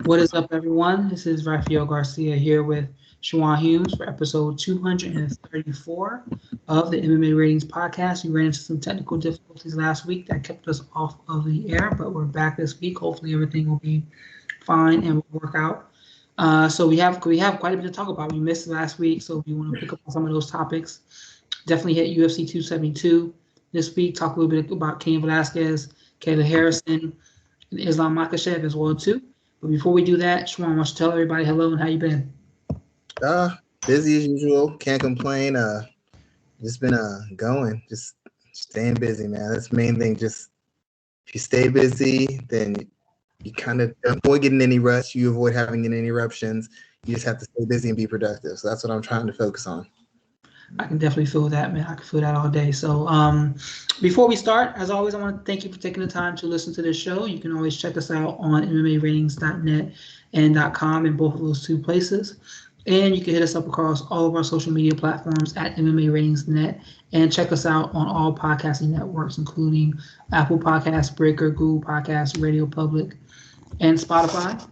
What is up, everyone? This is Raphael Garcia here with Schwan for episode 234 of the MMA Ratings Podcast. We ran into some technical difficulties last week that kept us off of the air, but we're back this week. Hopefully, everything will be fine and will work out. So we have quite a bit to talk about. We missed last week, so we want to pick up on some of those topics. Definitely hit UFC 272 this week. Talk a little bit about Cain Velasquez, Kayla Harrison, and Islam Makhachev as well too. But before we do that, Schwan wants to tell everybody hello and how you been. Busy as usual. Can't complain. Just been going, just staying busy, man. That's the main thing. Just if you stay busy, then you kind of avoid getting any rush. You avoid having any interruptions. You just have to stay busy and be productive. So that's what I'm trying to focus on. I can definitely feel that, man. I can feel that all day. So before we start, as always, I want to thank you for taking the time to listen to this show. You can always check us out on MMAratings.net and .com in both of those two places. And you can hit us up across all of our social media platforms at MMA Ratings.net and check us out on all podcasting networks, including Apple Podcasts, Breaker, Google Podcasts, Radio Public, and Spotify.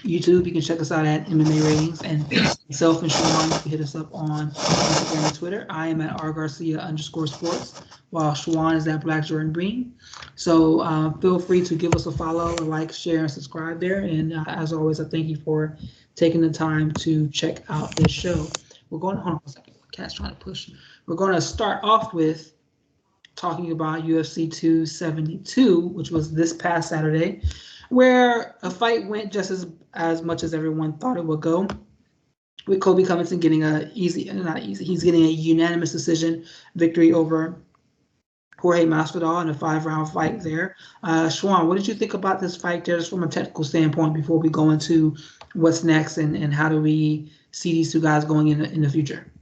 YouTube, you can check us out at MMA Ratings, and myself and Schwan, you can hit us up on Instagram and Twitter. I am at rgarcia_sports, while Schwan is at Black Jordan Green. So feel free to give us a follow, a like, share, and subscribe there. And as always, I thank you for taking the time to check out this show. We're going to, hold on a second, cat's trying to push. We're going to start off with talking about UFC 272, which was this past Saturday, where a fight went just as much as everyone thought it would go. With Colby Covington getting he's getting a unanimous decision victory over Jorge Masvidal in a 5-round fight there. Schwan, what did you think about this fight there, just from a technical standpoint, before we go into what's next and how do we see these two guys going in the future?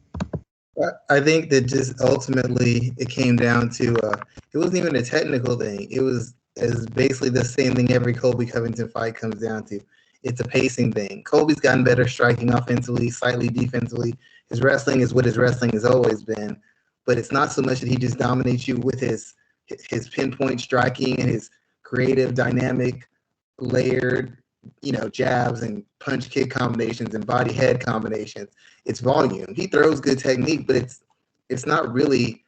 I think that just ultimately it came down to it wasn't even a technical thing. It was basically the same thing every Colby Covington fight comes down to. It's a pacing thing. Colby's gotten better striking offensively, slightly defensively. His wrestling is what his wrestling has always been, but it's not so much that he just dominates you with his pinpoint striking and his creative, dynamic, layered, jabs and punch kick combinations and body head combinations. It's volume. He throws good technique, but it's not really.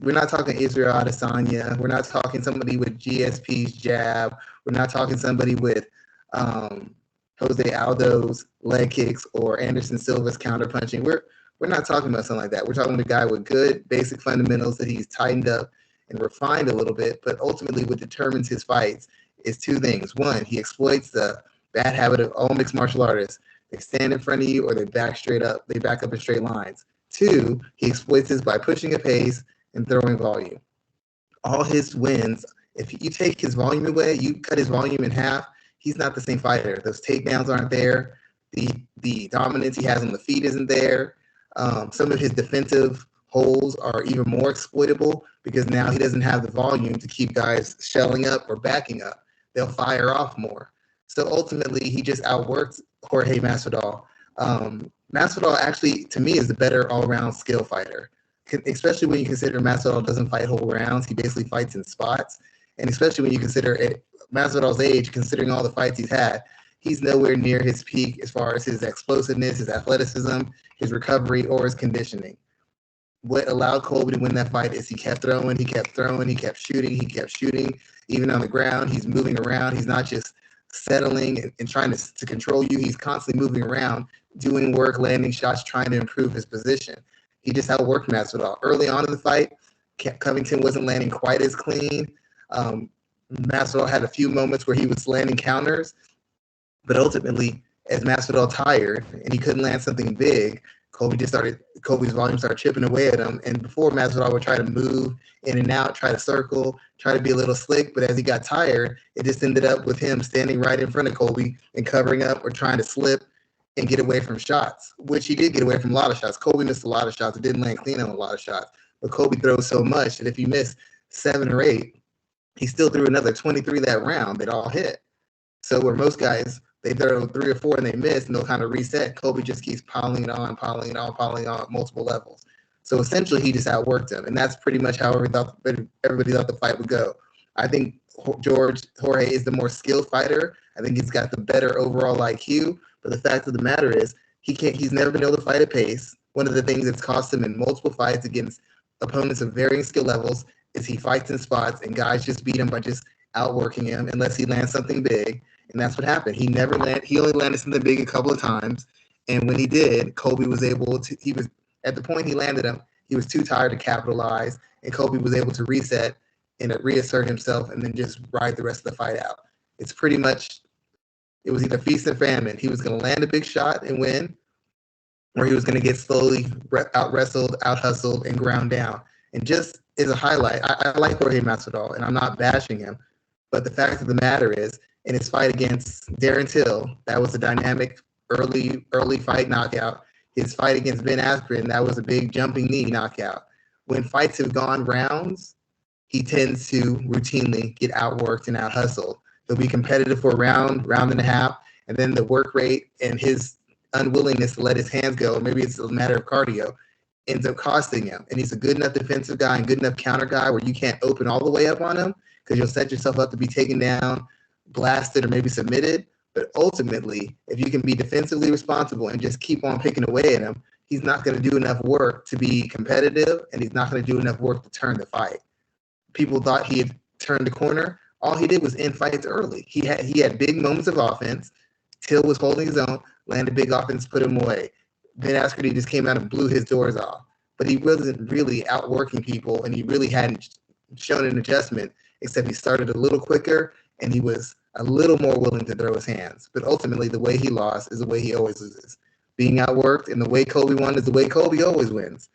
We're not talking Israel Adesanya. We're not talking somebody with GSP's jab. We're not talking somebody with Jose Aldo's leg kicks or Anderson Silva's counterpunching. We're not talking about something like that. We're talking about a guy with good basic fundamentals that he's tightened up and refined a little bit, but ultimately what determines his fights is two things. One, he exploits the bad habit of all mixed martial artists. They stand in front of you or they back up in straight lines. Two, he exploits this by pushing a pace and throwing volume. All his wins, if you take his volume away, you cut his volume in half, he's not the same fighter. Those takedowns aren't there. The dominance he has on the feet isn't there. Some of his defensive holes are even more exploitable because now he doesn't have the volume to keep guys shelling up or backing up. They'll fire off more. So ultimately, he just outworked Jorge Masvidal. Masvidal actually, to me, is the better all-around skill fighter, especially when you consider Masvidal doesn't fight whole rounds. He basically fights in spots. And especially when you consider Masvidal's age, considering all the fights he's had, he's nowhere near his peak as far as his explosiveness, his athleticism, his recovery, or his conditioning. What allowed Colby to win that fight is he kept throwing, he kept shooting. Even on the ground, he's moving around. He's not just settling and trying to control you. He's constantly moving around, doing work, landing shots, trying to improve his position. He just outworked Masvidal. Early on in the fight, Covington wasn't landing quite as clean. Masvidal had a few moments where he was landing counters, but ultimately, as Masvidal tired and he couldn't land something big, Colby's volume started chipping away at him. And before, Masvidal would try to move in and out, try to circle, try to be a little slick. But as he got tired, it just ended up with him standing right in front of Colby and covering up or trying to slip and get away from shots, which he did get away from a lot of shots. Colby missed a lot of shots. It didn't land clean on a lot of shots. But Colby throws so much that if you miss 7 or 8, he still threw another 23 that round that all hit. So where most guys, they throw 3 or 4 and they miss and they'll kind of reset, Colby just keeps piling it on at multiple levels. So essentially he just outworked him. And that's pretty much how everybody thought the fight would go. I think Jorge is the more skilled fighter. I think he's got the better overall IQ. But the fact of the matter is, he's never been able to fight at pace. One of the things that's cost him in multiple fights against opponents of varying skill levels is he fights in spots and guys just beat him by just outworking him unless he lands something big. And that's what happened. He only landed something big a couple of times. And when he did, Colby was able to, he was, at the point he landed him, he was too tired to capitalize. And Colby was able to reset and reassert himself and then just ride the rest of the fight out. It's pretty much, it was either feast and famine. He was going to land a big shot and win, or he was going to get slowly out-wrestled, out-hustled, and ground down. And just as a highlight, I like Jorge Masvidal, and I'm not bashing him, but the fact of the matter is, in his fight against Darren Till, that was a dynamic early fight knockout. His fight against Ben Askren, that was a big jumping knee knockout. When fights have gone rounds, he tends to routinely get outworked and out-hustled. He'll be competitive for a round and a half, and then the work rate and his unwillingness to let his hands go, maybe it's a matter of cardio, ends up costing him. And he's a good enough defensive guy and good enough counter guy where you can't open all the way up on him because you'll set yourself up to be taken down, blasted, or maybe submitted. But ultimately, if you can be defensively responsible and just keep on picking away at him, he's not going to do enough work to be competitive, and he's not going to do enough work to turn the fight. People thought he had turned the corner. All he did was end fights early. He had big moments of offense. Till was holding his own, landed big offense, put him away. Ben Askren just came out and blew his doors off. But he wasn't really outworking people, and he really hadn't shown an adjustment, except he started a little quicker, and he was a little more willing to throw his hands. But ultimately, the way he lost is the way he always loses. Being outworked, and the way Colby won is the way Colby always wins.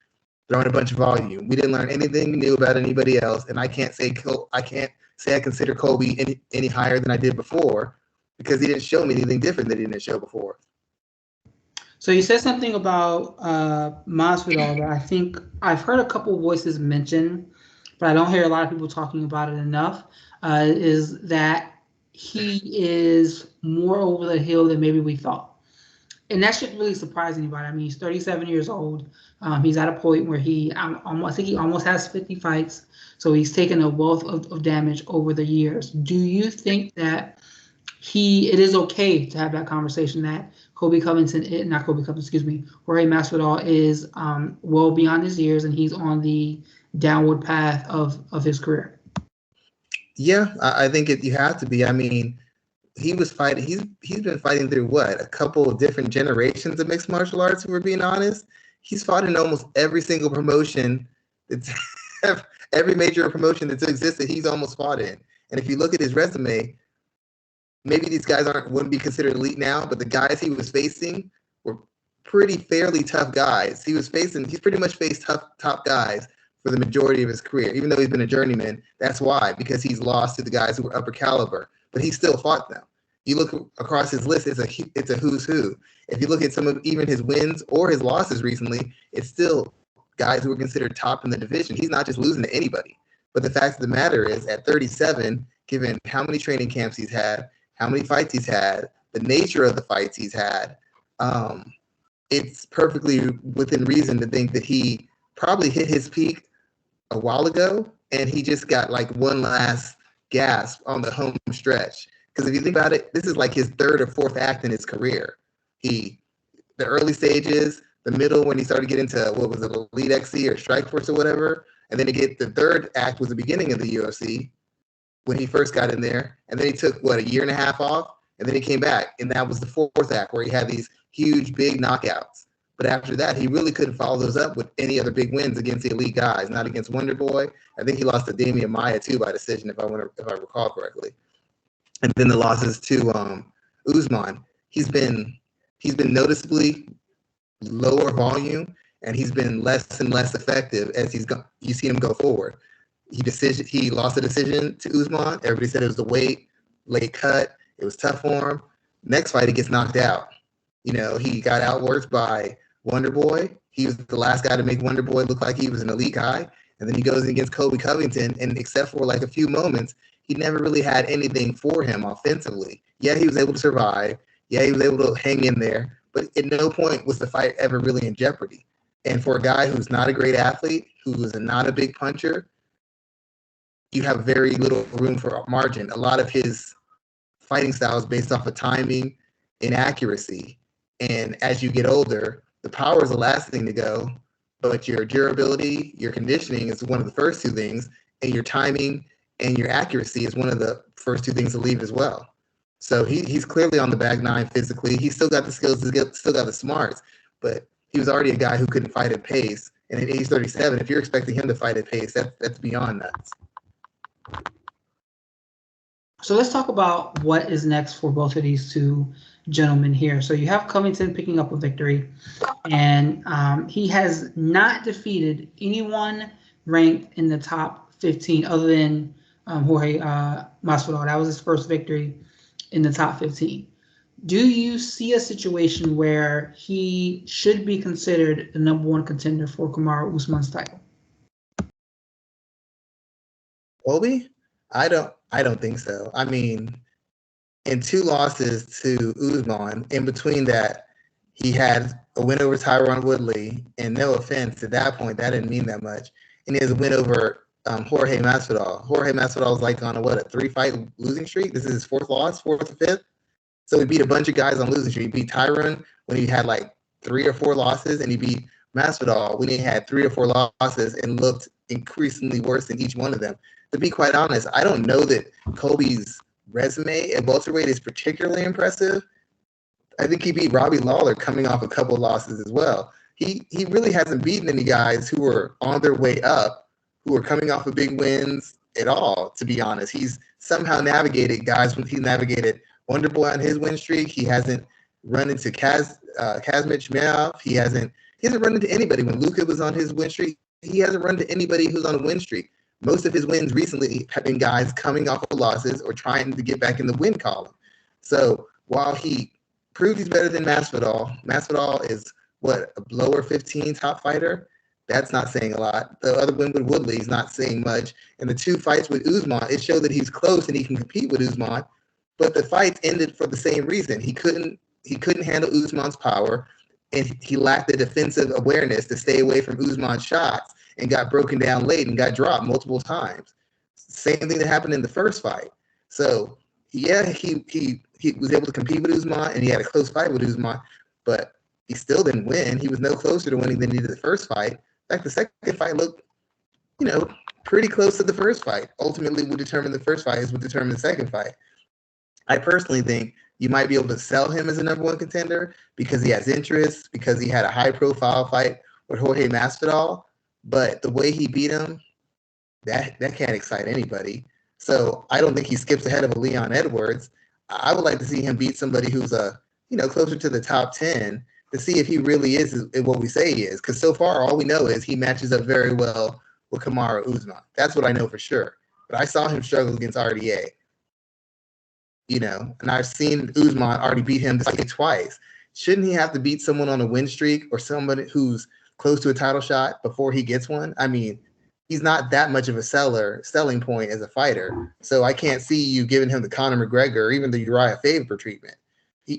Throwing a bunch of volume. We didn't learn anything new about anybody else, and I can't say I consider Colby any higher than I did before because he didn't show me anything different that he didn't show before. So you said something about Masvidal that I think I've heard a couple voices mention, but I don't hear a lot of people talking about it enough, is that he is more over the hill than maybe we thought. And that shouldn't really surprise anybody. I mean, he's 37 years old. He's at a point where I think he almost has 50 fights. So he's taken a wealth of damage over the years. Do you think that it is okay to have that conversation that Jorge Masvidal is well beyond his years and he's on the downward path of his career? Yeah, I think you have to be. I mean, he was fighting. He's been fighting through a couple of different generations of mixed martial arts. If we're being honest, he's fought in almost every single promotion. It's every major promotion that's existed. He's almost fought in. And if you look at his resume, maybe these guys wouldn't be considered elite now, but the guys he was facing were fairly tough guys. He's pretty much faced top guys for the majority of his career, even though he's been a journeyman. That's why, because he's lost to the guys who were upper caliber, but he still fought them. You look across his list, it's a who's who. If you look at some of even his wins or his losses recently, it's still guys who are considered top in the division. He's not just losing to anybody. But the fact of the matter is, at 37, given how many training camps he's had, how many fights he's had, the nature of the fights he's had, it's perfectly within reason to think that he probably hit his peak a while ago, and he just got like one last gasp on the home stretch. Because if you think about it, this is like his third or fourth act in his career. The early stages, the middle when he started getting into Elite XC or Strikeforce or whatever, and then the third act was the beginning of the UFC when he first got in there, and then he took a year and a half off, and then he came back, and that was the fourth act where he had these huge big knockouts. But after that, he really couldn't follow those up with any other big wins against the elite guys, not against Wonder Boy. I think he lost to Damian Maia too by decision, if I recall correctly. And then the losses to Usman. He's been noticeably lower volume, and he's been less and less effective as you see him go forward. He lost a decision to Usman. Everybody said it was the weight, late cut. It was tough for him. Next fight, he gets knocked out. He got outworked by Wonder Boy. He was the last guy to make Wonder Boy look like he was an elite guy. And then he goes against Colby Covington, and except for a few moments, he never really had anything for him offensively. Yeah, he was able to survive. Yeah, he was able to hang in there. But at no point was the fight ever really in jeopardy. And for a guy who's not a great athlete, who is not a big puncher, you have very little room for margin. A lot of his fighting style is based off of timing and accuracy. And as you get older, the power is the last thing to go, but your durability, your conditioning is one of the first two things, and your timing and your accuracy is one of the first two things to leave as well. So he's clearly on the back nine physically. He's still got the skills, still got the smarts, but he was already a guy who couldn't fight at pace. And at age 37, if you're expecting him to fight at pace, that's beyond nuts. So let's talk about what is next for both of these two gentlemen here. So you have Covington picking up a victory, and he has not defeated anyone ranked in the top 15 other than Jorge Masvidal. That was his first victory in the top 15. Do you see a situation where he should be considered the number one contender for Kamaru Usman's title? Colby? I don't think so. I mean, in 2 losses to Usman, in between that, he had a win over Tyron Woodley, and no offense, at that point, that didn't mean that much. And he has a win over Jorge Masvidal. Jorge Masvidal was like on a 3-fight losing streak. This is his 4th loss, 4th or 5th. So he beat a bunch of guys on losing streak. He beat Tyron when he had like 3 or 4 losses, and he beat Masvidal when he had 3 or 4 losses and looked increasingly worse than each one of them. To be quite honest, I don't know that Colby's resume at welterweight is particularly impressive. I think he beat Robbie Lawler coming off a couple of losses as well. He really hasn't beaten any guys who were on their way up, who are coming off of big wins at all, to be honest. He's somehow navigated guys. He navigated Wonderboy on his win streak. He hasn't run into Kazmich Meow. He hasn't run into anybody. When Luka was on his win streak, he hasn't run into anybody who's on a win streak. Most of his wins recently have been guys coming off of losses or trying to get back in the win column. So while he proved he's better than Masvidal is a lower 15 top fighter. That's not saying a lot. The other win with Woodley is not saying much. And the 2 fights with Usman, it showed that he's close and he can compete with Usman. But the fights ended for the same reason. He couldn't handle Usman's power, and he lacked the defensive awareness to stay away from Usman's shots, and got broken down late and got dropped multiple times. Same thing that happened in the first fight. So yeah, he was able to compete with Usman, and he had a close fight with Usman, but he still didn't win. He was no closer to winning than he did the first fight. In fact, the second fight looked, pretty close to the first fight. Ultimately, what determined the first fight is what determined the second fight. I personally think you might be able to sell him as a number one contender because he has interest, because he had a high-profile fight with Jorge Masvidal. But the way he beat him, that can't excite anybody. So I don't think he skips ahead of a Leon Edwards. I would like to see him beat somebody who's closer to the top 10 to see if he really is what we say he is. Because so far, all we know is he matches up very well with Kamaru Usman. That's what I know for sure. But I saw him struggle against RDA. And I've seen Usman already beat him twice. Shouldn't he have to beat someone on a win streak or somebody who's close to a title shot before he gets one? I mean, he's not that much of a selling point as a fighter. So I can't see you giving him the Conor McGregor or even the Uriah Faber treatment.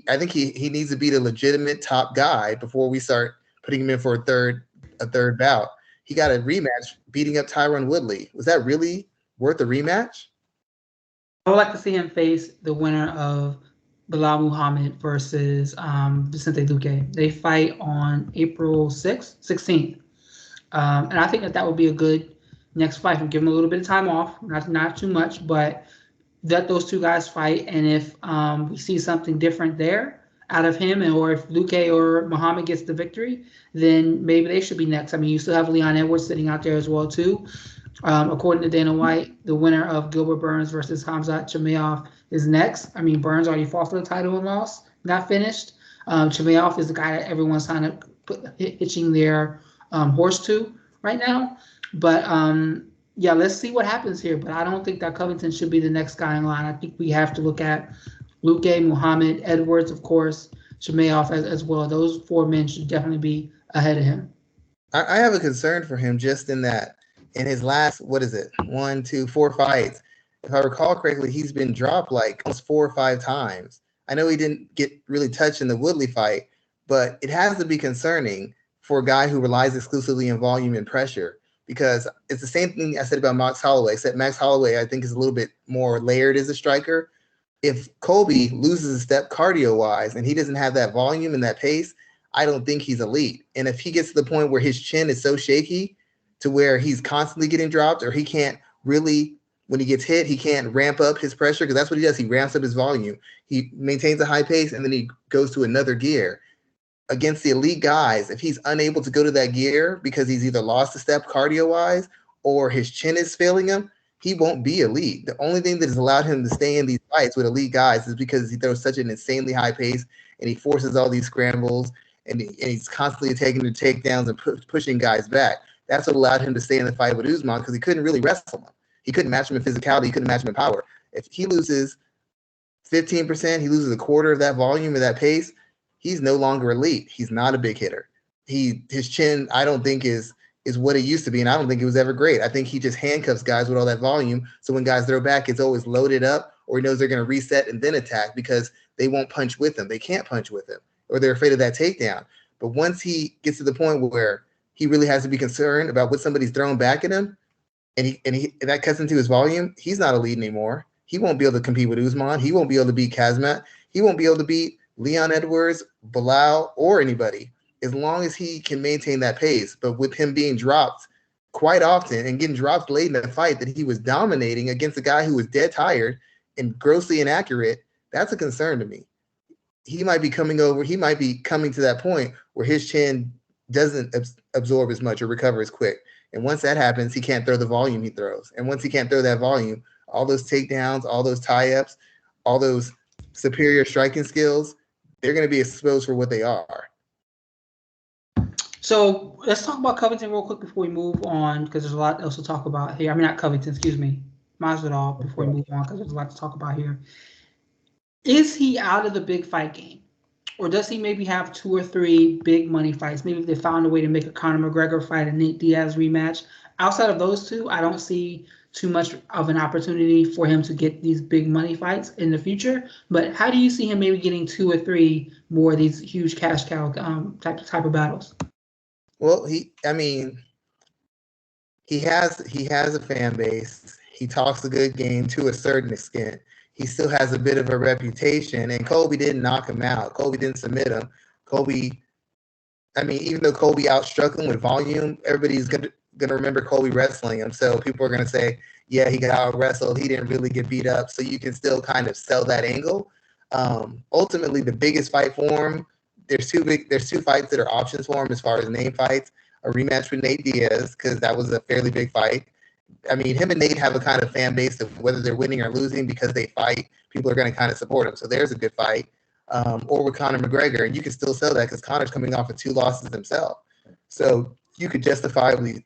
I think he needs to beat a legitimate top guy before we start putting him in for a third bout. He got a rematch beating up Tyron Woodley. Was that really worth a rematch? I would like to see him face the winner of Bilal Muhammad versus Vicente Luque. They fight on April 16th. And I think that would be a good next fight. Give him a little bit of time off, not too much, but let those 2 guys fight. And if we see something different there out of him, or if Luque or Muhammad gets the victory, then maybe they should be next. I mean, you still have Leon Edwards sitting out there as well, too. According to Dana White, the winner of Gilbert Burns versus Khamzat Chimaev is next. I mean, Burns already fought for the title and lost, not finished. Chimaev is the guy that everyone's kind of hitching their horse to right now. But yeah, let's see what happens here. But I don't think that Covington should be the next guy in line. I think we have to look at Luque, Muhammad, Edwards, of course, Chimaev as well. Those 4 men should definitely be ahead of him. I have a concern for him just in that in his last, 1, 2, 4 fights, if I recall correctly, he's been dropped like almost 4 or 5 times. I know he didn't get really touched in the Woodley fight, but it has to be concerning for a guy who relies exclusively on volume and pressure, because it's the same thing I said about Max Holloway, except Max Holloway, I think, is a little bit more layered as a striker. If Colby loses a step cardio-wise and he doesn't have that volume and that pace, I don't think he's elite. And if he gets to the point where his chin is so shaky to where he's constantly getting dropped, or he can't really, when he gets hit, he can't ramp up his pressure, because that's what he does. He ramps up his volume. He maintains a high pace, and then he goes to another gear. Against the elite guys, if he's unable to go to that gear because he's either lost a step cardio-wise or his chin is failing him, he won't be elite. The only thing that has allowed him to stay in these fights with elite guys is because he throws such an insanely high pace, and he forces all these scrambles, and he's constantly taking the takedowns and pushing guys back. That's what allowed him to stay in the fight with Usman, because he couldn't really wrestle him. He couldn't match him in physicality. He couldn't match him in power. If he loses 15%, he loses a quarter of that volume or that pace, he's no longer elite. He's not a big hitter. His chin, I don't think, is what it used to be, and I don't think it was ever great. I think he just handcuffs guys with all that volume, so when guys throw back, it's always loaded up, or he knows they're going to reset and then attack, because they won't punch with him. They can't punch with him, or they're afraid of that takedown. But once he gets to the point where he really has to be concerned about what somebody's throwing back at him, and that cuts into his volume, he's not elite anymore. He won't be able to compete with Usman. He won't be able to beat Kazmat. He won't be able to beat Leon Edwards, Bilal, or anybody, as long as he can maintain that pace. But with him being dropped quite often and getting dropped late in the fight that he was dominating against a guy who was dead tired and grossly inaccurate, that's a concern to me. He might be coming to that point where his chin doesn't absorb as much or recover as quick. And once that happens, he can't throw the volume he throws. And once he can't throw that volume, all those takedowns, all those tie-ups, all those superior striking skills, they're going to be exposed for what they are. So let's talk about Covington real quick before we move on, because there's a lot else to talk about here. I mean, not Covington, excuse me. Masvidal, before we move on, because there's a lot to talk about here. Is he out of the big fight game? Or does he maybe have 2 or 3 big money fights? Maybe if they found a way to make a Conor McGregor fight, a Nate Diaz rematch. Outside of those two, I don't see too much of an opportunity for him to get these big money fights in the future. But how do you see him maybe getting 2 or 3 more of these huge cash cow type of battles? Well, he has a fan base. He talks a good game to a certain extent. He still has a bit of a reputation, and Colby didn't knock him out. Colby didn't submit him. Even though Colby outstruck him with volume, everybody's gonna remember Colby wrestling him. So people are gonna say, yeah, he got out wrestled. He didn't really get beat up. So you can still kind of sell that angle. Ultimately, the biggest fight for him, there's two fights that are options for him as far as name fights. A rematch with Nate Diaz, because that was a fairly big fight. I mean, him and Nate have a kind of fan base of whether they're winning or losing because they fight. People are going to kind of support him. So there's a good fight. Or with Conor McGregor, and you can still sell that because Conor's coming off of 2 losses himself. So you could justifiably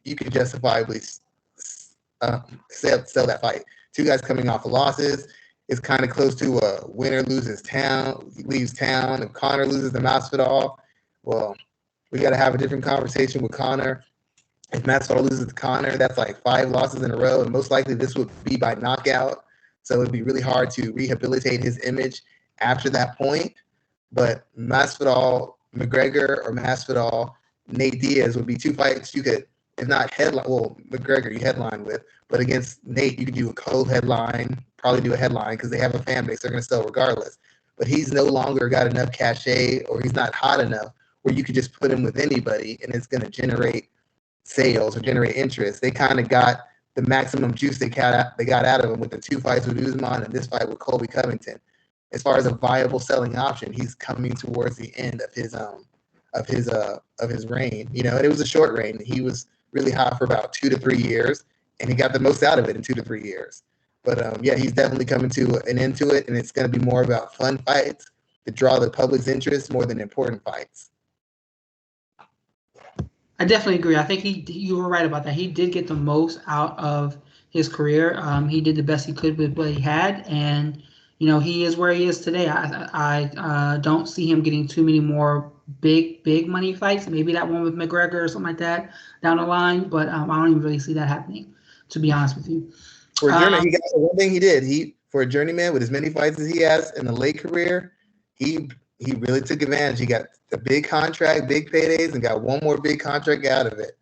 sell that fight. 2 guys coming off of losses. It's kind of close to a winner leaves town. If Conor loses to Masvidal, well, we got to have a different conversation with Conor. If Masvidal loses to Conor, that's like 5 losses in a row, and most likely this would be by knockout. So it'd be really hard to rehabilitate his image after that point. But Masvidal McGregor or Masvidal Nate Diaz would be 2 fights you could, if not headline. Well, McGregor you headline with, but against Nate you could do a co-headline, probably do a headline because they have a fan base. They're going to sell regardless. But he's no longer got enough cachet, or he's not hot enough where you could just put him with anybody and it's going to generate sales or generate interest. They kind of got the maximum juice they got out of him with the 2 fights with Usman and this fight with Colby Covington. As far as a viable selling option, he's coming towards the end of his reign. You know, and it was a short reign. He was really hot for about 2 to 3 years, and he got the most out of it in 2 to 3 years. But yeah, he's definitely coming to an end to it, and it's going to be more about fun fights that draw the public's interest more than important fights. I definitely agree. I think you were right about that. He did get the most out of his career. He did the best he could with what he had, and you know, he is where he is today. I don't see him getting too many more big money fights. Maybe that one with McGregor or something like that down the line, but I don't even really see that happening, to be honest with you. For a journeyman, he got one thing he did. For a journeyman with as many fights as he has in the late career, he really took advantage. He got the big contract, big paydays, and got one more big contract out of it.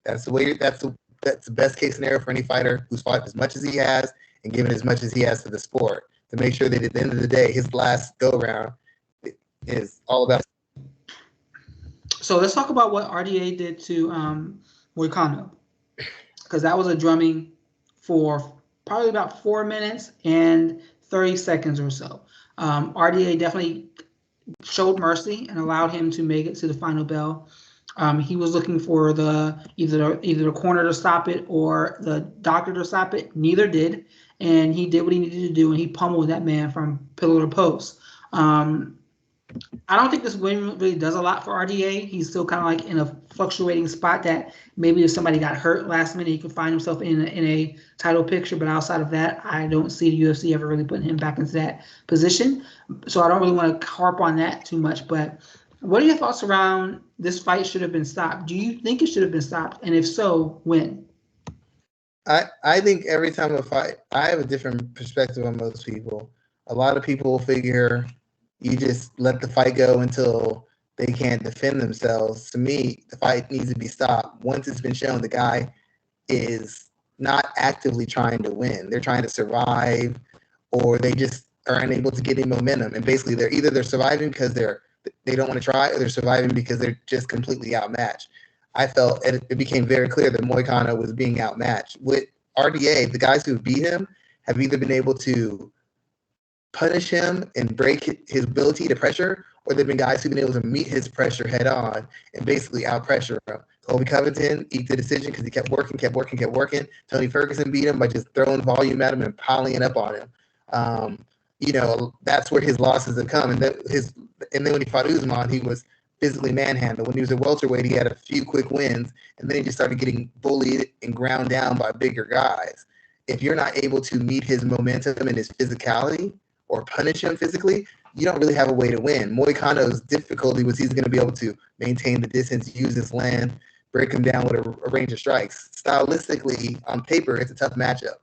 That's the that's the best case scenario for any fighter who's fought as much as he has and given as much as he has to the sport, to make sure that at the end of the day, his last go-around is all about. So let's talk about what RDA did to Moicano, because that was a drumming for probably about 4 minutes and 30 seconds or so. RDA definitely showed mercy and allowed him to make it to the final bell. He was looking for either the corner to stop it or the doctor to stop it. Neither did, and he did what he needed to do, and he pummeled that man from pillar to post. I don't think this win really does a lot for RDA. He's still kind of like in a fluctuating spot that maybe if somebody got hurt last minute, he could find himself in a title picture. But outside of that, I don't see the UFC ever really putting him back into that position. So I don't really want to harp on that too much. But what are your thoughts around this fight should have been stopped? Do you think it should have been stopped? And if so, when? I think every time a fight, I have a different perspective on most people. A lot of people will figure you just let the fight go until they can't defend themselves. To me, the fight needs to be stopped once it's been shown the guy is not actively trying to win. They're trying to survive, or they just are unable to get any momentum. And basically, they're surviving because they don't want to try, or they're surviving because they're just completely outmatched. I felt it became very clear that Moicano was being outmatched. With RDA, the guys who beat him have either been able to punish him and break his ability to pressure, or there've been guys who've been able to meet his pressure head on and basically out pressure him. Colby Covington eked the decision because he kept working. Tony Ferguson beat him by just throwing volume at him and piling it up on him. That's where his losses have come. And then when he fought Usman, he was physically manhandled. When he was at welterweight, he had a few quick wins, and then he just started getting bullied and ground down by bigger guys. If you're not able to meet his momentum and his physicality, or punish him physically, you don't really have a way to win. Moicano's difficulty was he's going to be able to maintain the distance, use his land, break him down with a range of strikes. Stylistically, on paper, it's a tough matchup.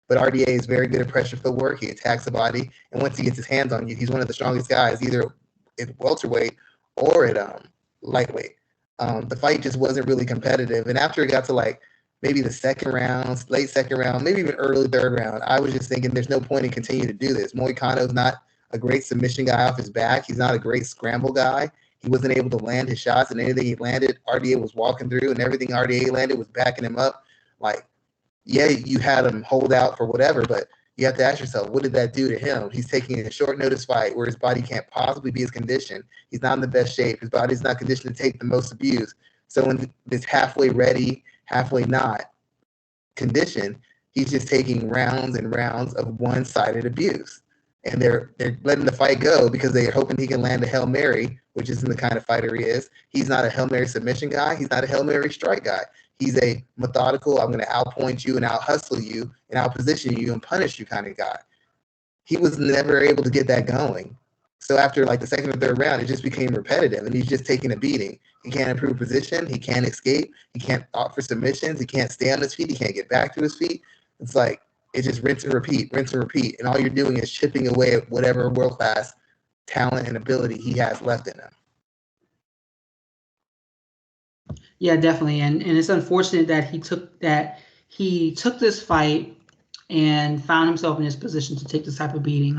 But RDA is very good at pressure footwork. He attacks the body, and once he gets his hands on you, he's one of the strongest guys, either at welterweight or at lightweight. The fight just wasn't really competitive. And after it got to maybe the second round, late second round, maybe even early third round, I was just thinking there's no point in continuing to do this. Moicano's not a great submission guy off his back. He's not a great scramble guy. He wasn't able to land his shots, and anything he landed, RDA was walking through, and everything RDA landed was backing him up. You had him hold out for whatever, but you have to ask yourself, what did that do to him? He's taking a short notice fight where his body can't possibly be his condition. He's not in the best shape. His body's not conditioned to take the most abuse. So when this halfway ready, halfway not condition, he's just taking rounds and rounds of one-sided abuse. And they're letting the fight go because they're hoping he can land a Hail Mary, which isn't the kind of fighter he is. He's not a Hail Mary submission guy. He's not a Hail Mary strike guy. He's a methodical, I'm going to outpoint you and out-hustle you and out-position you and punish you kind of guy. He was never able to get that going. So after the second or third round, it just became repetitive, and he's just taking a beating. He can't improve position. He can't escape. He can't opt for submissions. He can't stay on his feet. He can't get back to his feet. It's it's just rinse and repeat. And all you're doing is chipping away at whatever world-class talent and ability he has left in him. Yeah, definitely. And it's unfortunate that he took this fight and found himself in this position to take this type of beating.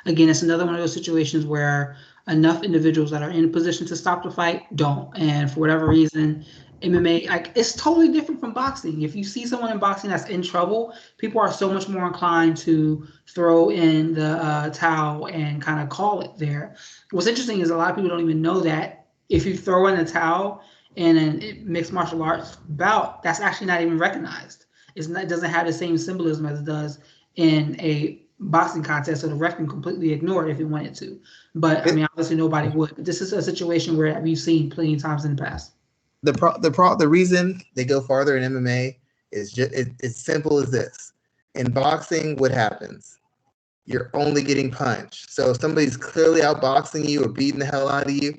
Again, it's another one of those situations where enough individuals that are in a position to stop the fight don't. And for whatever reason, MMA, it's totally different from boxing. If you see someone in boxing that's in trouble, people are so much more inclined to throw in the towel and kind of call it there. What's interesting is a lot of people don't even know that if you throw in the towel in a mixed martial arts bout, that's actually not even recognized. It doesn't have the same symbolism as it does in a boxing contest, so the ref can completely ignore it if it wanted to. But obviously nobody would. But this is a situation where we've seen plenty of times in the past. The reason they go farther in MMA is just it's simple as this. In boxing, what happens? You're only getting punched. So if somebody's clearly outboxing you or beating the hell out of you,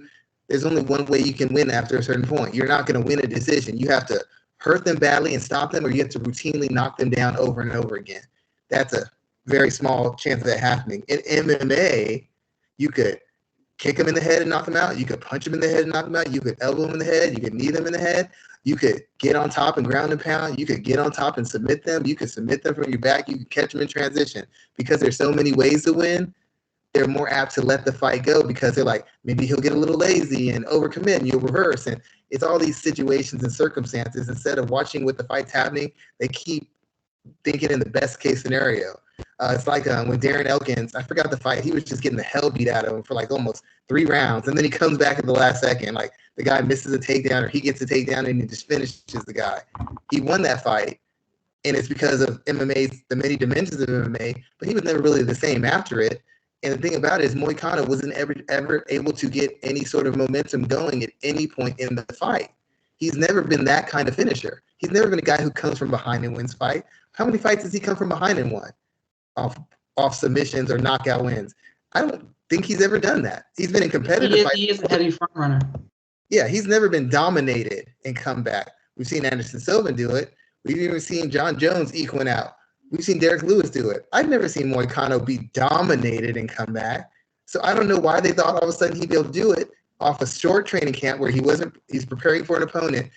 there's only one way you can win after a certain point. You're not going to win a decision. You have to hurt them badly and stop them, or you have to routinely knock them down over and over again. That's a very small chance of that happening. In MMA, you could kick him in the head and knock him out. You could punch him in the head and knock him out. You could elbow him in the head. You could knee them in the head. You could get on top and ground and pound. You could get on top and submit them. You could submit them from your back. You could catch them in transition. Because there's so many ways to win, they're more apt to let the fight go because they're like, maybe he'll get a little lazy and overcommit and you'll reverse. And it's all these situations and circumstances. Instead of watching what the fight's happening, they keep thinking in the best case scenario. It's like when Darren Elkins, I forgot the fight, he was just getting the hell beat out of him for like almost 3 rounds. And then he comes back at the last second. Like the guy misses a takedown or he gets a takedown and he just finishes the guy. He won that fight. And it's because of MMA, the many dimensions of MMA, but he was never really the same after it. And the thing about it is Moicano wasn't ever able to get any sort of momentum going at any point in the fight. He's never been that kind of finisher. He's never been a guy who comes from behind and wins fight. How many fights does he come from behind and won? Off submissions or knockout wins? I don't think he's ever done that. He's been in competitive fights. He is a heavy front runner. Yeah, he's never been dominated and come back. We've seen Anderson Silva do it. We've even seen John Jones equaling out. We've seen Derek Lewis do it. I've never seen Moicano be dominated and come back. So I don't know why they thought all of a sudden he'd be able to do it off a short training camp where he's preparing for an opponent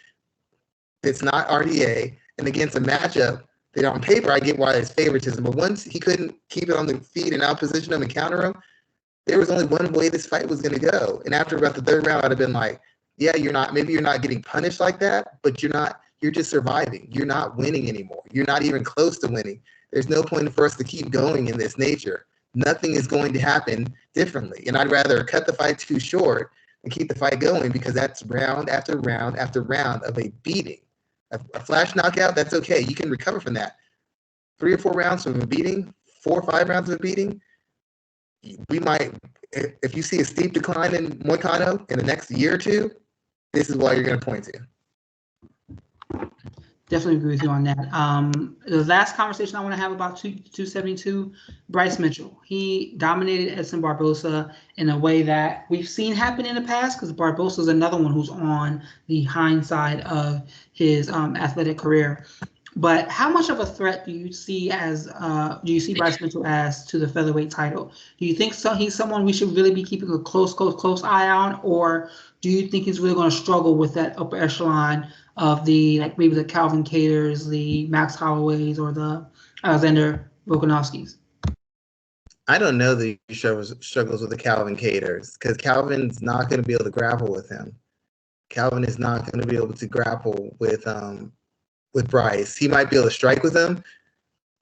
that's not RDA and against a matchup that on paper I get why it's favoritism. But once he couldn't keep it on the feet and out-position him and counter him, there was only one way this fight was going to go. And after about the 3rd round, I'd have been like, yeah, maybe you're not getting punished like that, but you're just surviving. You're not winning anymore. You're not even close to winning. There's no point for us to keep going in this nature. Nothing is going to happen differently. And I'd rather cut the fight too short and keep the fight going because that's round after round after round of a beating. A flash knockout, that's okay. You can recover from that. 3 or 4 rounds of a beating, 4 or 5 rounds of a beating, we might, if you see a steep decline in Moicano in the next year or 2, this is what you're going to point to. Definitely agree with you on that. The last conversation I want to have about 272, Bryce Mitchell. He dominated Edson Barboza in a way that we've seen happen in the past because Barboza is another one who's on the hindsight of his athletic career. But how much of a threat do you see Bryce Mitchell as to the featherweight title? Do you think he's someone we should really be keeping a close eye on, or do you think he's really going to struggle with that upper echelon of maybe the Calvin Katers, the Max Holloways, or the Alexander Volkanovskis? I don't know that he struggles with the Calvin Katers because Calvin's not going to be able to grapple with him. Calvin is not going to be able to grapple with Bryce. He might be able to strike with him,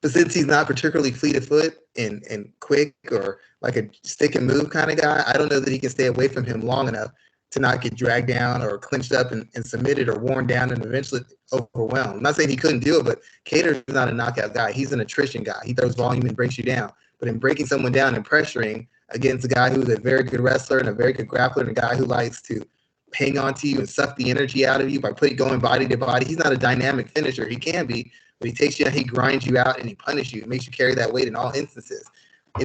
but since he's not particularly fleet of foot and quick or like a stick and move kind of guy, I don't know that he can stay away from him long enough to not get dragged down or clinched up and submitted or worn down and eventually overwhelmed. I'm not saying he couldn't do it, but Katers is not a knockout guy. He's an attrition guy. He throws volume and breaks you down. But in breaking someone down and pressuring against a guy who's a very good wrestler and a very good grappler and a guy who likes to hang on to you and suck the energy out of you by going body to body, he's not a dynamic finisher. He can be, but he takes you out, he grinds you out, and he punishes you. It makes you carry that weight in all instances. I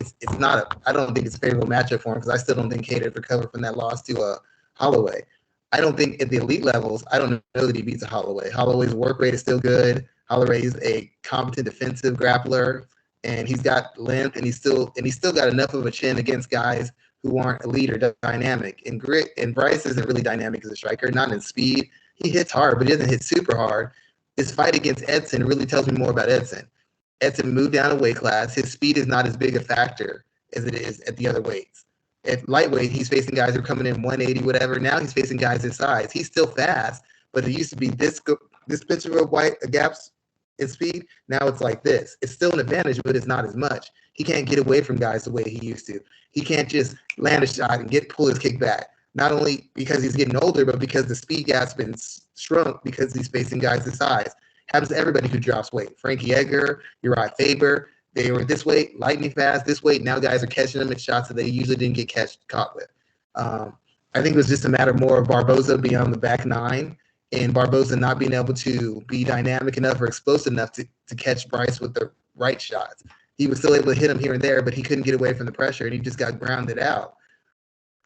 don't think it's a favorable matchup for him because I still don't think Katers recovered from that loss to Holloway. I don't think at the elite levels, I don't know that he beats a Holloway. Holloway's work rate is still good. Holloway's a competent defensive grappler, and he's got length, and he's still got enough of a chin against guys who aren't elite or dynamic. And grit, and Bryce isn't really dynamic as a striker, not in speed. He hits hard, but he doesn't hit super hard. His fight against Edson really tells me more about Edson. Edson moved down a weight class. His speed is not as big a factor as it is at the other weights. At lightweight, he's facing guys who are coming in 180, whatever. Now he's facing guys his size. He's still fast, but it used to be this picture of gaps in speed. Now it's like this. It's still an advantage, but it's not as much. He can't get away from guys the way he used to. He can't just land a shot and pull his kick back. Not only because he's getting older, but because the speed gap's been shrunk because he's facing guys his size. Happens to everybody who drops weight. Frankie Edgar, Uriah Faber, they were this weight, lightning fast, this weight. Now guys are catching them at shots that they usually didn't get caught with. I think it was just a matter more of Barboza being on the back 9 and Barboza not being able to be dynamic enough or explosive enough to catch Bryce with the right shots. He was still able to hit him here and there, but he couldn't get away from the pressure, and he just got grounded out.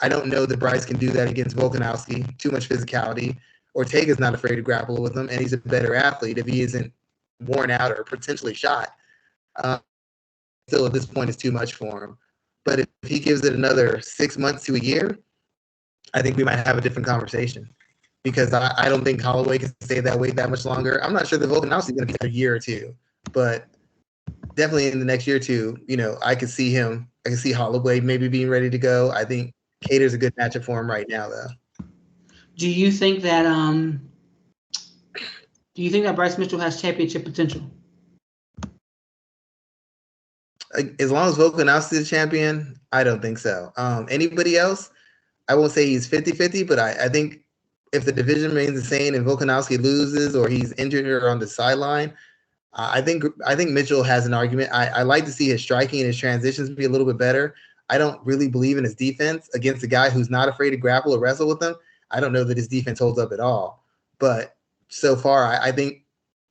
I don't know that Bryce can do that against Volkanovski. Too much physicality. Ortega's not afraid to grapple with him, and he's a better athlete if he isn't worn out or potentially shot. Still, at this point, it's too much for him. But if he gives it another 6 months to a year, I think we might have a different conversation. Because I don't think Holloway can stay that weight that much longer. I'm not sure the Volkanovski is going to be a year or two, but definitely in the next year or two, I could see him. I can see Holloway maybe being ready to go. I think Kattar's a good matchup for him right now, though. Do you think that Bryce Mitchell has championship potential? As long as Volkanovski is champion, I don't think so. Anybody else, I won't say he's 50-50, but I think if the division remains the same and Volkanovski loses or he's injured or on the sideline, I think Mitchell has an argument. I like to see his striking and his transitions be a little bit better. I don't really believe in his defense against a guy who's not afraid to grapple or wrestle with him. I don't know that his defense holds up at all. But so far, I think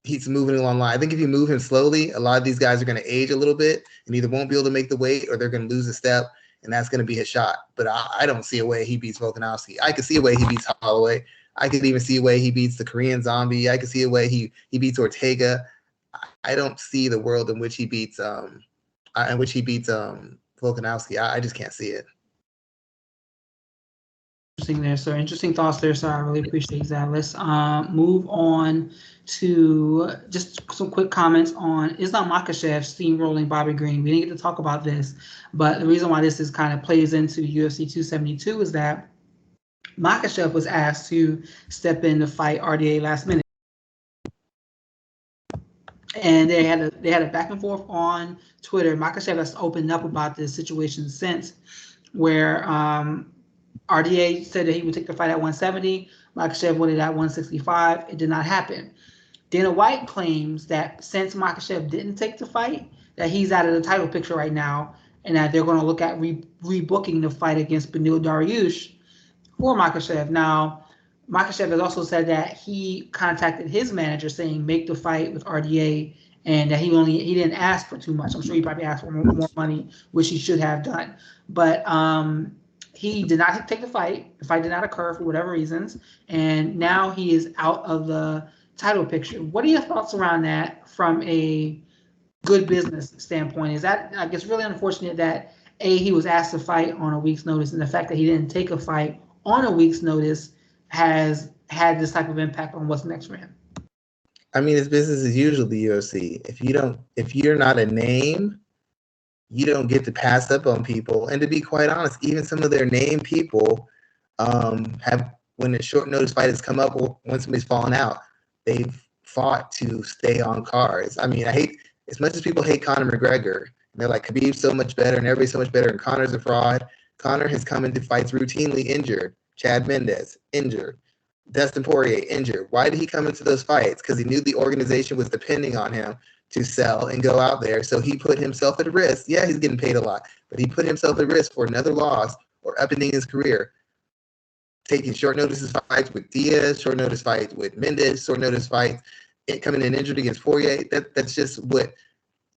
he's moving along the line. I think if you move him slowly, a lot of these guys are going to age a little bit and either won't be able to make the weight or they're going to lose a step, and that's going to be his shot. But I don't see a way he beats Volkanovski. I could see a way he beats Holloway. I could even see a way he beats the Korean Zombie. I could see a way he beats Ortega. I don't see the world in which he beats Volkanovski. I just can't see it. Interesting there, sir. Interesting thoughts there, sir. I really appreciate that. Let's move on to just some quick comments on Islam Makhachev steamrolling Bobby Green. We didn't get to talk about this, but the reason why this is kind of plays into UFC 272 is that Makhachev was asked to step in to fight RDA last minute. And they had a back and forth on Twitter. Makhachev has opened up about this situation since, where RDA said that he would take the fight at 170. Makhachev wanted it at 165. It did not happen. Dana White claims that since Makhachev didn't take the fight, that he's out of the title picture right now, and that they're going to look at rebooking the fight against Beneil Dariush for Makhachev. Now, Makhachev has also said that he contacted his manager saying make the fight with RDA, and that he didn't ask for too much. I'm sure he probably asked for more money, which he should have done. But he did not take the fight. The fight did not occur for whatever reasons, and now he is out of the title picture. What are your thoughts around that from a good business standpoint? Is that, I guess, really unfortunate that he was asked to fight on a week's notice, and the fact that he didn't take a fight on a week's notice has had this type of impact on what's next for him? I mean, it's business as usual, the UFC. If you're not a name, you don't get to pass up on people. And to be quite honest, even some of their name people have, when a short notice fight has come up or when somebody's fallen out, they've fought to stay on cards. I mean, as much as people hate Conor McGregor, they're like, Khabib's so much better and everybody's so much better and Conor's a fraud. Conor has come into fights routinely injured. Chad Mendes, injured. Dustin Poirier, injured. Why did he come into those fights? Because he knew the organization was depending on him to sell and go out there. So he put himself at risk. Yeah, he's getting paid a lot, but he put himself at risk for another loss or upending his career. Taking short notice fights with Diaz, short notice fights with Mendes, short notice fights, coming in injured against Poirier. That's just what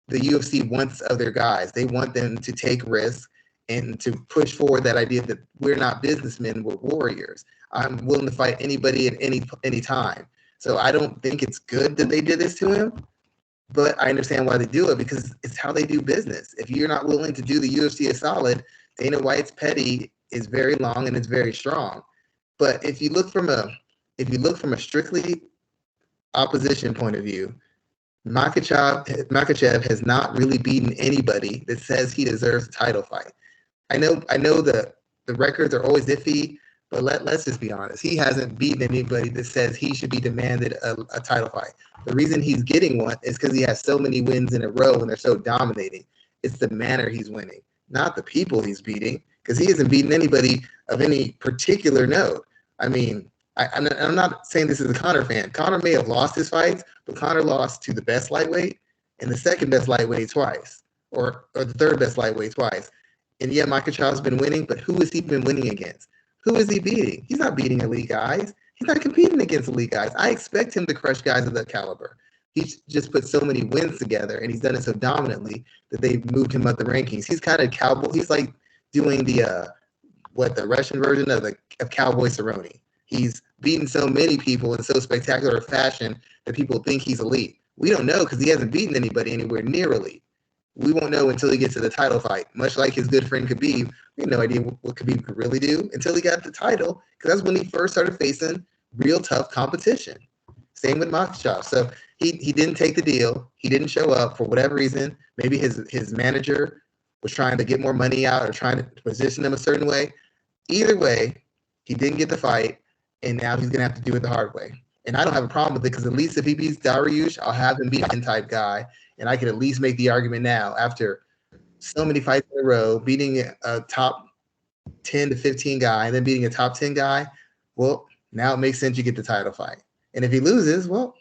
the UFC wants of their guys. They want them to take risks and to push forward that idea that we're not businessmen, we're warriors. I'm willing to fight anybody at any time. So I don't think it's good that they did this to him, but I understand why they do it because it's how they do business. If you're not willing to do the UFC a solid, Dana White's petty is very long and it's very strong. But if you look from a strictly opposition point of view, Makhachev has not really beaten anybody that says he deserves a title fight. I know the records are always iffy, but let's just be honest. He hasn't beaten anybody that says he should be demanded a title fight. The reason he's getting one is because he has so many wins in a row and they're so dominating. It's the manner he's winning, not the people he's beating, because he hasn't beaten anybody of any particular note. I mean, I'm not saying this as a Conor fan. Conor may have lost his fights, but Conor lost to the best lightweight and the second best lightweight twice, or the third best lightweight twice. And yeah, Makhachev's been winning, but who has he been winning against? Who is he beating? He's not beating elite guys. He's not competing against elite guys. I expect him to crush guys of that caliber. He's just put so many wins together, and he's done it so dominantly that they've moved him up the rankings. He's kind of cowboy. He's like doing the Russian version of Cowboy Cerrone. He's beaten so many people in so spectacular a fashion that people think he's elite. We don't know because he hasn't beaten anybody anywhere near elite. we won't know until he gets to the title fight. Much like his good friend Khabib, we had no idea what Khabib could really do until he got the title, because that's when he first started facing real tough competition. Same with Makhachev. So he didn't take the deal. He didn't show up for whatever reason. Maybe his manager was trying to get more money out or trying to position him a certain way. Either way, he didn't get the fight, and now he's going to have to do it the hard way. And I don't have a problem with it, because at least if he beats Dariush, I'll have him be a type guy, and I can at least make the argument now after so many fights in a row, beating a top 10 to 15 guy, and then beating a top 10 guy. Well, now it makes sense you get the title fight. And if he loses, well,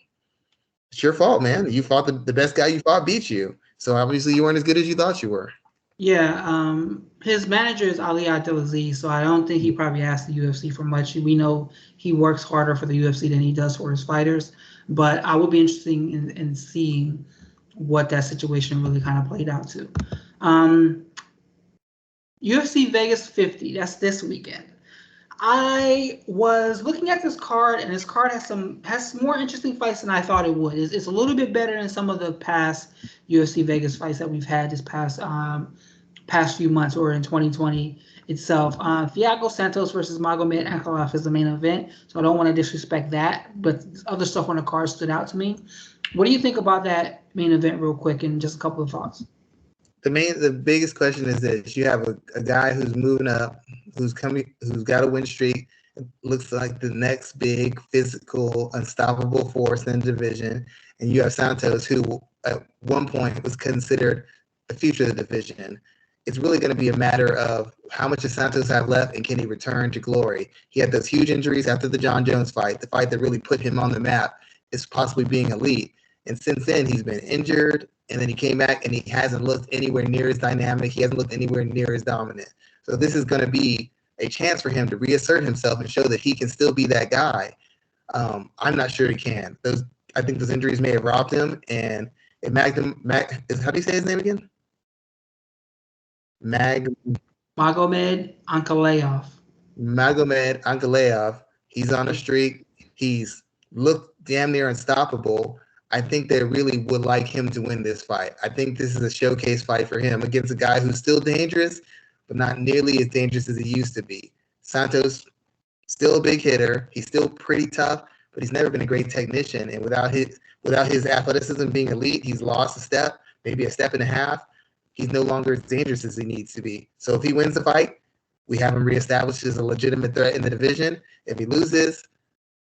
it's your fault, man. You fought the best guy you fought beat you. So obviously you weren't as good as you thought you were. Yeah, his manager is Ali Abdelaziz, so I don't think he probably asked the UFC for much. We know he works harder for the UFC than he does for his fighters, but I would be interested in seeing what that situation really kind of played out to. UFC Vegas 50, that's this weekend. I was looking at this card, and this card has some more interesting fights than I thought it would. It's a little bit better than some of the past UFC Vegas fights that we've had this past few months or in 2020 itself. Thiago Santos versus Magomed Ankalaev is the main event, so I don't want to disrespect that, but other stuff on the card stood out to me. What do you think about that main event real quick, and just a couple of thoughts? The biggest question is this: you have a guy who's moving up, who's got a win streak, looks like the next big physical, unstoppable force in the division, and you have Santos, who at one point was considered the future of the division. It's really going to be a matter of how much does Santos have left, and can he return to glory? He had those huge injuries after the John Jones fight, the fight that really put him on the map is possibly being elite. And since then, he's been injured, and then he came back, and he hasn't looked anywhere near as dynamic. He hasn't looked anywhere near as dominant. So this is going to be a chance for him to reassert himself and show that he can still be that guy. I'm not sure he can. I think those injuries may have robbed him. And how do you say his name again? Magomed Ankalaev. Magomed Ankalaev. He's on a streak. He's looked damn near unstoppable. I think they really would like him to win this fight. I think this is a showcase fight for him against a guy who's still dangerous, but not nearly as dangerous as he used to be. Santos, still a big hitter. He's still pretty tough, but he's never been a great technician. And without his athleticism being elite, he's lost a step, maybe a step and a half. He's no longer as dangerous as he needs to be. So if he wins the fight, we have him reestablished as a legitimate threat in the division. If he loses,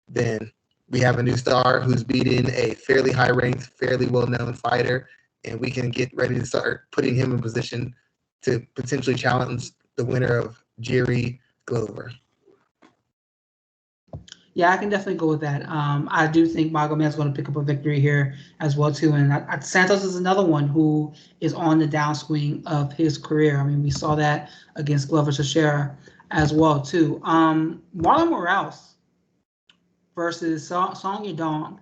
then we have a new star who's beating a fairly high-ranked, fairly well-known fighter, and we can get ready to start putting him in position to potentially challenge the winner of Jerry Glover. Yeah, I can definitely go with that. I do think Magomed's going to pick up a victory here as well too, and Santos is another one who is on the downswing of his career. I mean, we saw that against Glover Teixeira as well too. Marlon Morales versus Song Yadong.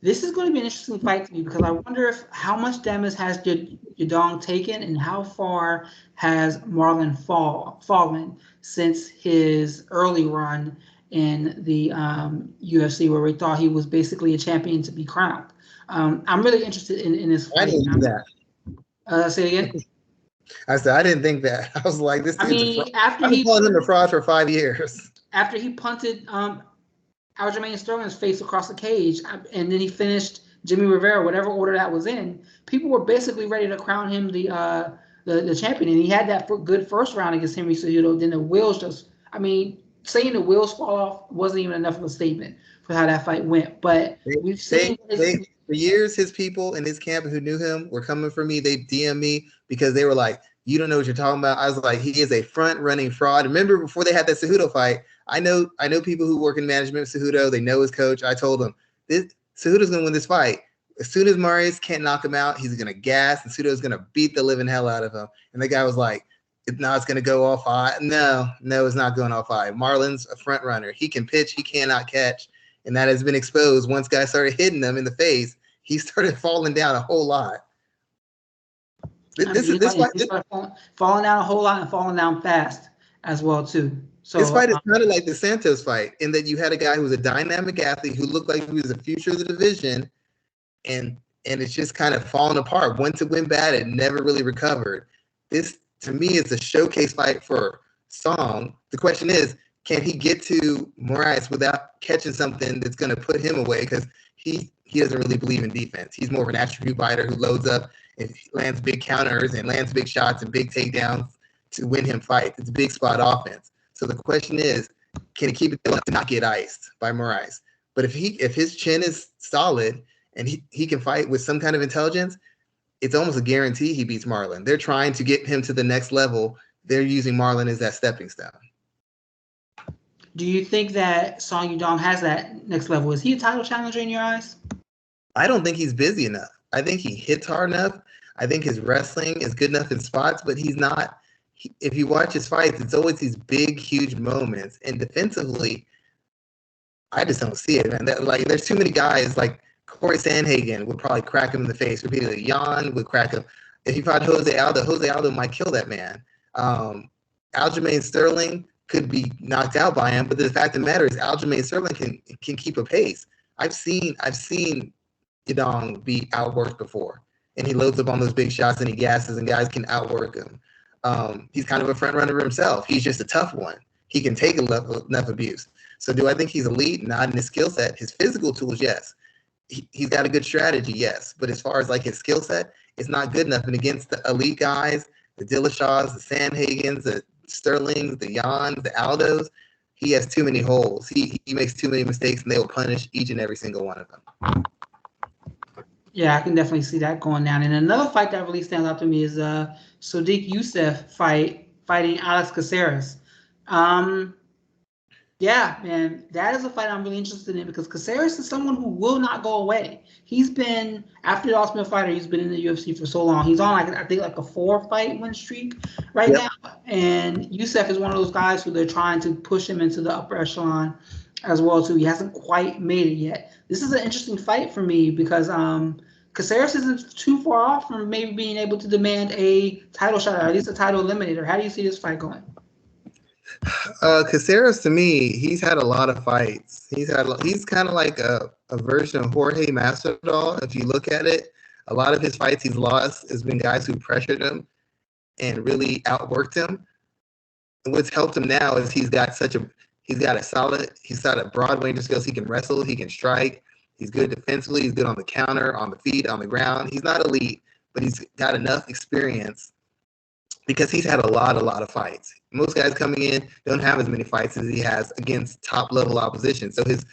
This is going to be an interesting fight to me, because I wonder how much damage has Yadong taken, and how far has Marlon fallen since his early run in the UFC, where we thought he was basically a champion to be crowned. I'm really interested in this fight. I didn't do that. Say it again. I said I didn't think that. I was like, this. After he called him a fraud for 5 years. After he punted Aljamain Sterling's face across the cage, and then he finished Jimmy Rivera, whatever order that was in, people were basically ready to crown him the champion, and he had that good first round against Henry Cejudo. Then the wheels saying the wheels fall off wasn't even enough of a statement for how that fight went. But we've seen for years, his people in his camp who knew him were coming for me. They DM me because they were like, "You don't know what you're talking about." I was like, "He is a front-running fraud." Remember, before they had that Cejudo fight, I know people who work in management of Cejudo. They know his coach. I told them, Cejudo's going to win this fight. As soon as Marius can't knock him out, he's going to gas, and Cejudo's going to beat the living hell out of him. And the guy was like, "No, it's going to go all five." No, it's not going all five. Marlon's a front runner. He can pitch. He cannot catch. And that has been exposed. Once guys started hitting him in the face, he started falling down a whole lot. Falling down a whole lot and falling down fast as well too. So this fight is kind of like the Santos fight, in that you had a guy who was a dynamic athlete who looked like he was the future of the division, and and it's just kind of fallen apart. Once it went bad, it never really recovered. This, to me, is a showcase fight for Song. The question is, can he get to Moraes without catching something that's going to put him away? Because he doesn't really believe in defense. He's more of an attribute fighter who loads up and lands big counters and lands big shots and big takedowns to win him fights. It's big spot offense. So the question is, can he keep it to not get iced by Moraes? But if his chin is solid and he can fight with some kind of intelligence, it's almost a guarantee he beats Marlon. They're trying to get him to the next level. They're using Marlon as that stepping stone. Do you think that Song Yudong has that next level? Is he a title challenger in your eyes? I don't think he's busy enough. I think he hits hard enough. I think his wrestling is good enough in spots, but he's not. If you watch his fights, it's always these big, huge moments. And defensively, I just don't see it, man. There's too many guys. Like Corey Sandhagen would probably crack him in the face repeatedly. Jan would crack him. If he fought Jose Aldo might kill that man. Aljamain Sterling could be knocked out by him, but the fact of the matter is Aljamain Sterling can keep a pace. I've seen Yadong be outworked before, and he loads up on those big shots and he gasses, and guys can outwork him. He's kind of a front runner himself. He's just a tough one. He can take enough abuse. So do I think he's elite? Not in his skill set. His physical tools, yes. He's got a good strategy, yes. But as far as like his skill set, it's not good enough. And against the elite guys, the Dillashaws, the Sandhagens, the Sterlings, the Jans, the Aldos, he has too many holes. He makes too many mistakes, and they will punish each and every single one of them. Yeah, I can definitely see that going down. And another fight that really stands out to me is Sodiq Yusuff fighting Alex Caceres. Yeah, man, that is a fight I'm really interested in because Caceres is someone who will not go away. He's been, after the Ultimate Fighter, he's been in the UFC for so long. He's on, I think, a 4-fight win streak right now. And Yusuff is one of those guys who they're trying to push him into the upper echelon as well, too. He hasn't quite made it yet. This is an interesting fight for me because Caceres isn't too far off from maybe being able to demand a title shot, or at least a title eliminator. How do you see this fight going? Caceres, to me, he's had a lot of fights. He's kind of like a version of Jorge Masvidal. If you look at it, a lot of his fights he's lost has been guys who pressured him and really outworked him. And what's helped him now is he's got a broad range of skills. He can wrestle, he can strike, he's good defensively, he's good on the counter, on the feet, on the ground. He's not elite, but he's got enough experience because he's had a lot of fights. Most guys coming in don't have as many fights as he has against top-level opposition. So his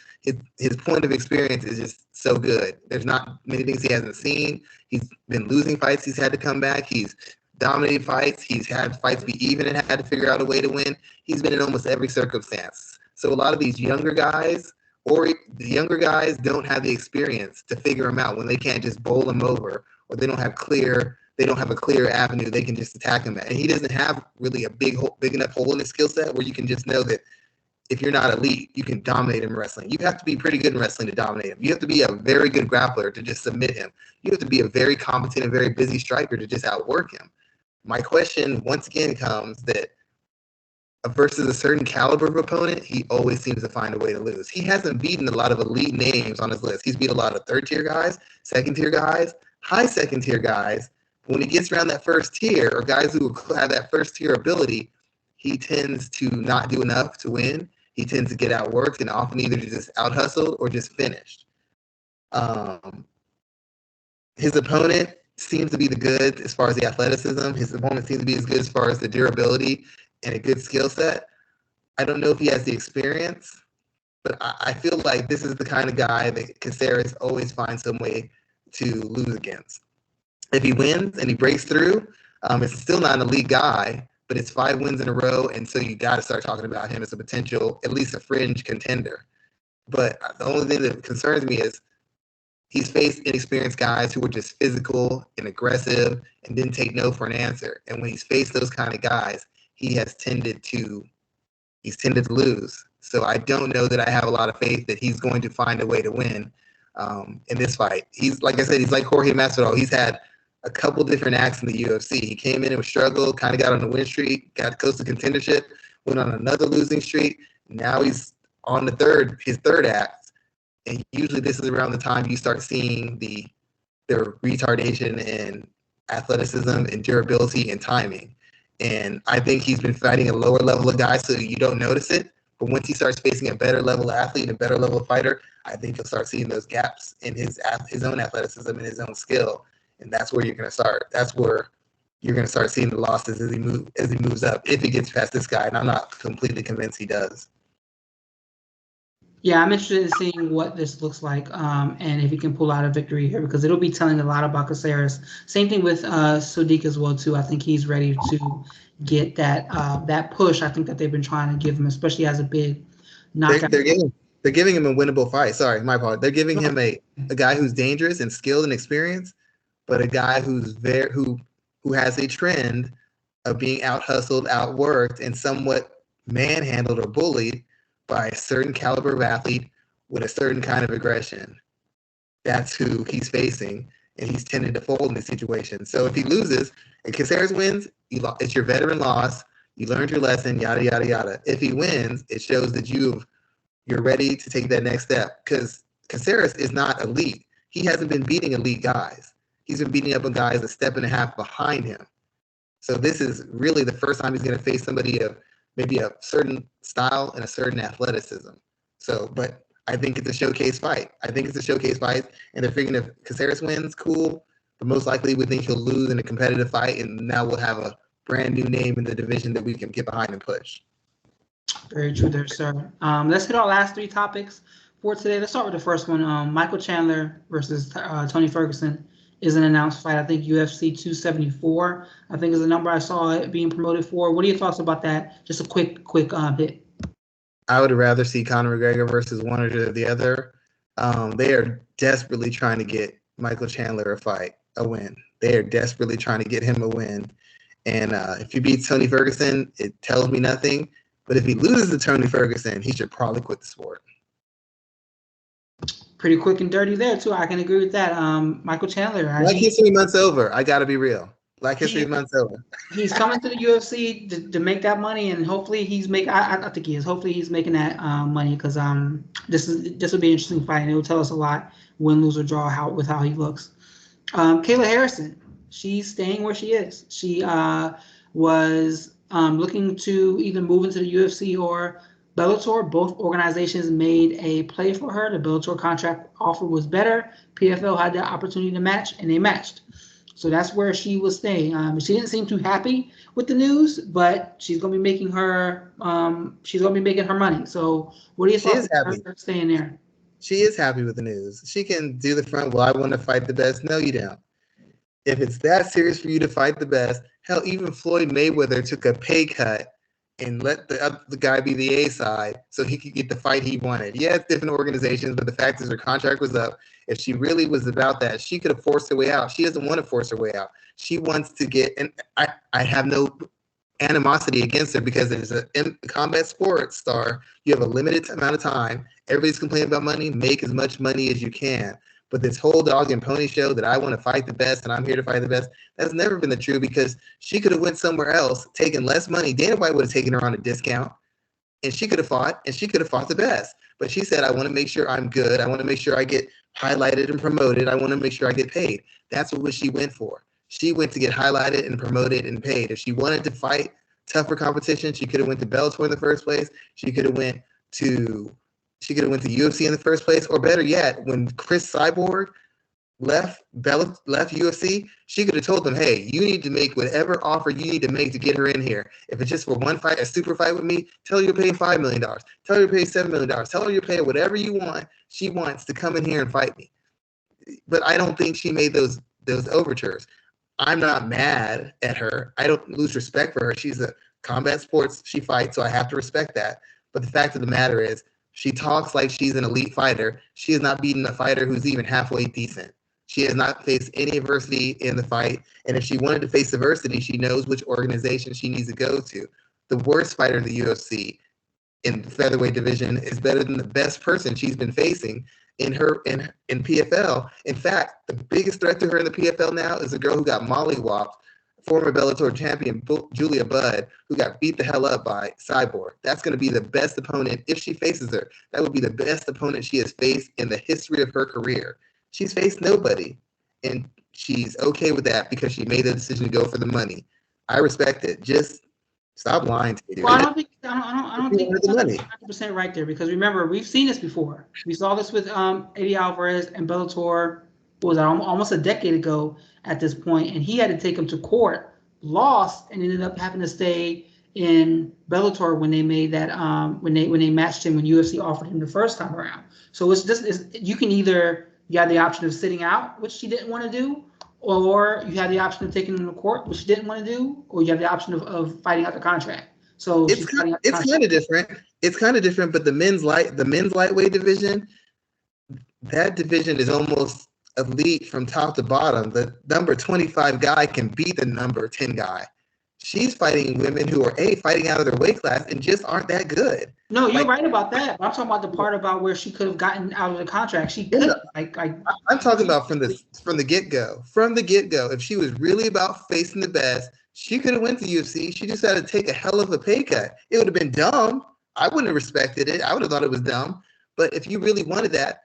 point of experience is just so good. There's not many things he hasn't seen. He's been losing fights. He's had to come back. He's dominated fights. He's had fights be even and had to figure out a way to win. He's been in almost every circumstance. So a lot of these younger guys, or the younger guys, don't have the experience to figure him out when they can't just bowl him over, or they don't have a clear avenue they can just attack him at. And he doesn't have really a big enough hole in his skill set where you can just know that if you're not elite, you can dominate him in wrestling. You have to be pretty good in wrestling to dominate him. You have to be a very good grappler to just submit him. You have to be a very competent and very busy striker to just outwork him. My question once again comes that versus a certain caliber of opponent, he always seems to find a way to lose. He hasn't beaten a lot of elite names on his list. He's beat a lot of third-tier guys, second-tier guys, high second-tier guys. When he gets around that first tier, or guys who have that first-tier ability, he tends to not do enough to win. He tends to get outworked and often either just out-hustled or just finished. His opponent seems to be the good as far as the athleticism. His opponent seems to be as good as far as the durability and a good skill set. I don't know if he has the experience, but I feel like this is the kind of guy that Caceres always finds some way to lose against. If he wins and he breaks through, it's still not an elite guy, but it's 5 wins in a row, and so you got to start talking about him as a potential, at least a fringe contender. But the only thing that concerns me is he's faced inexperienced guys who were just physical and aggressive and didn't take no for an answer. And when he's faced those kind of guys, he's tended to lose. So I don't know that I have a lot of faith that he's going to find a way to win in this fight. He's, like I said, he's like Jorge Masvidal. He's had a couple different acts in the UFC. He came in and was struggled, kind of got on a win streak, got close to contendership, went on another losing streak. Now he's on his third act. And usually this is around the time you start seeing the their retardation in athleticism and durability and timing. And I think he's been fighting a lower level of guys, so you don't notice it. But once he starts facing a better level athlete, a better level fighter, I think you'll start seeing those gaps in his own athleticism and his own skill. And that's where you're going to start. That's where you're going to start seeing the losses as he moves up, if he gets past this guy. And I'm not completely convinced he does. Yeah, I'm interested in seeing what this looks like, and if he can pull out a victory here, because it'll be telling a lot about Caceres. Same thing with Sodiq as well too. I think he's ready to get that push. I think that they've been trying to give him, especially as a big knockout. They're giving him a winnable fight. Sorry, my fault. They're giving him a guy who's dangerous and skilled and experienced, but a guy who's who has a trend of being out hustled, outworked, and somewhat manhandled or bullied by a certain caliber of athlete with a certain kind of aggression. That's who he's facing, and he's tended to fold in this situation. So if he loses and Caceres wins, it's your veteran loss. You learned your lesson, yada, yada, yada. If he wins, it shows that you're ready to take that next step, because Caceres is not elite. He hasn't been beating elite guys. He's been beating up on guys a step and a half behind him. So this is really the first time he's going to face somebody of maybe a certain style and a certain athleticism. So, but I think it's a showcase fight. And they're figuring if Caceres wins, cool. But most likely we think he'll lose in a competitive fight, and now we'll have a brand new name in the division that we can get behind and push. Very true there, sir. Let's hit our last three topics for today. Let's start with the first one. Michael Chandler versus Tony Ferguson is an announced fight. I think UFC 274, I think, is the number I saw it being promoted for. What are your thoughts about that? Just a quick hit. I would rather see Conor McGregor versus one or the other. They are desperately trying to get Michael Chandler a win. They are desperately trying to get him a win. And if he beats Tony Ferguson, it tells me nothing. But if he loses to Tony Ferguson, he should probably quit the sport. Pretty quick and dirty there, too. I can agree with that. Michael Chandler. Black History Month's over. I got to be real. Black History Month's over. He's coming to the UFC to make that money, and hopefully he's making. I think he is. Hopefully he's making that money, because this will be an interesting fight, and it will tell us a lot, win, lose, or draw, how he looks. Kayla Harrison, she's staying where she is. She was looking to either move into the UFC or Bellator. Both organizations made a play for her. The Bellator contract offer was better. PFL had the opportunity to match, and they matched. So that's where she will stay. She didn't seem too happy with the news, but she's going to be making her money. So what do you think about her staying there? She is happy with the news. She can do the front. Well, I want to fight the best. No, you don't. If it's that serious for you to fight the best, hell, even Floyd Mayweather took a pay cut and let the guy be the A side so he could get the fight he wanted. Yeah, it's different organizations, but the fact is her contract was up. If she really was about that, she could have forced her way out. She doesn't want to force her way out. She wants to get, and I have no animosity against her, because as a combat sports star, you have a limited amount of time. Everybody's complaining about money. Make as much money as you can. But this whole dog and pony show that I want to fight the best and I'm here to fight the best, that's never been the truth, because she could have went somewhere else, taken less money. Dana White would have taken her on a discount, and she could have fought the best. But she said, I want to make sure I'm good. I want to make sure I get highlighted and promoted. I want to make sure I get paid. That's what she went for. She went to get highlighted and promoted and paid. If she wanted to fight tougher competition, she could have went to Bellator in the first place. She could have went to UFC in the first place, or better yet, when Chris Cyborg left UFC, she could have told them, hey, you need to make whatever offer you need to make to get her in here. If it's just for one fight, a super fight with me, tell her you're paying $5 million. Tell her you're paying $7 million. Tell her you're paying whatever you want. She wants to come in here and fight me. But I don't think she made those overtures. I'm not mad at her. I don't lose respect for her. She's a combat sports. She fights, so I have to respect that. But the fact of the matter is, she talks like she's an elite fighter. She has not beaten a fighter who's even halfway decent. She has not faced any adversity in the fight. And if she wanted to face adversity, she knows which organization she needs to go to. The worst fighter in the UFC in the featherweight division is better than the best person she's been facing in PFL. In fact, the biggest threat to her in the PFL now is a girl who got mollywopped, former Bellator champion Julia Budd, who got beat the hell up by Cyborg. That's going to be the best opponent if she faces her. That would be the best opponent she has faced in the history of her career. She's faced nobody. and she's okay with that because she made the decision to go for the money. I respect it. Just stop lying to me. Well, I don't think The money. 100% right there, because remember, we've seen this before. We saw this with Eddie Alvarez and Bellator. What was that, almost a decade ago at this point, and he had to take him to court, lost, and ended up having to stay in Bellator when they made that when they matched him when UFC offered him the first time around. So you can either, you have the option of sitting out, which she didn't want to do, or you have the option of taking him to court, which she didn't want to do, or you have the option of fighting out the contract. So it's kind of different. It's kind of different, but the men's lightweight division, that division is almost elite from top to bottom. The number 25 guy can beat the number 10 guy. She's fighting women who are fighting out of their weight class and just aren't that good. No, you're right about that. But I'm talking about the part about where she could have gotten out of the contract. She could. I'm talking about from the get go. From the get go, if she was really about facing the best, she could have went to UFC. She just had to take a hell of a pay cut. It would have been dumb. I wouldn't have respected it. I would have thought it was dumb. But if you really wanted that,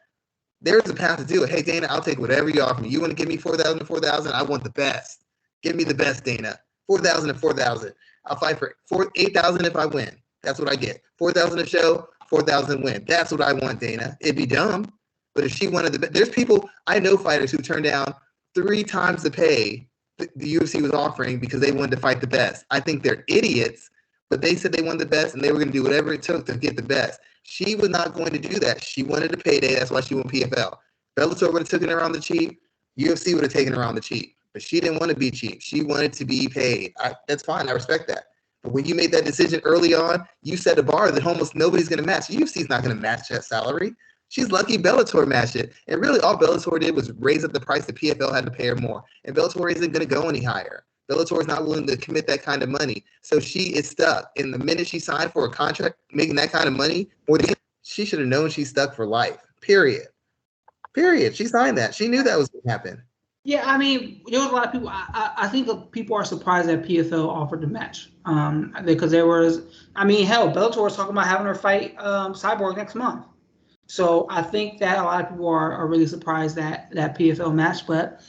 there's a path to do it. Hey, Dana, I'll take whatever you offer me. You want to give me 4,000 to 4,000? I want the best. Give me the best, Dana. 4,000 to 4,000. I'll fight for 8,000 if I win. That's what I get. 4,000 a show, 4,000 win. That's what I want, Dana. It'd be dumb. But if she wanted there's people, I know fighters who turned down 3 times the pay the UFC was offering because they wanted to fight the best. I think they're idiots, but they said they wanted the best and they were going to do whatever it took to get the best. She was not going to do that. She wanted a payday. That's why she went PFL. Bellator would have taken her on the cheap. UFC would have taken her on the cheap. But she didn't want to be cheap. She wanted to be paid. That's fine. I respect that. But when you made that decision early on, you set a bar that almost nobody's going to match. UFC's not going to match that salary. She's lucky Bellator matched it. And really all Bellator did was raise up the price that PFL had to pay her more. And Bellator isn't going to go any higher. Bellator is not willing to commit that kind of money. So she is stuck. And the minute she signed for a contract making that kind of money, she should have known she's stuck for life. Period. She signed that. She knew that was going to happen. Yeah, I mean, there was a lot of people. I think people are surprised that PFL offered the match because there was. I mean, hell, Bellator was talking about having her fight Cyborg next month. So I think that a lot of people are really surprised that PFL match, but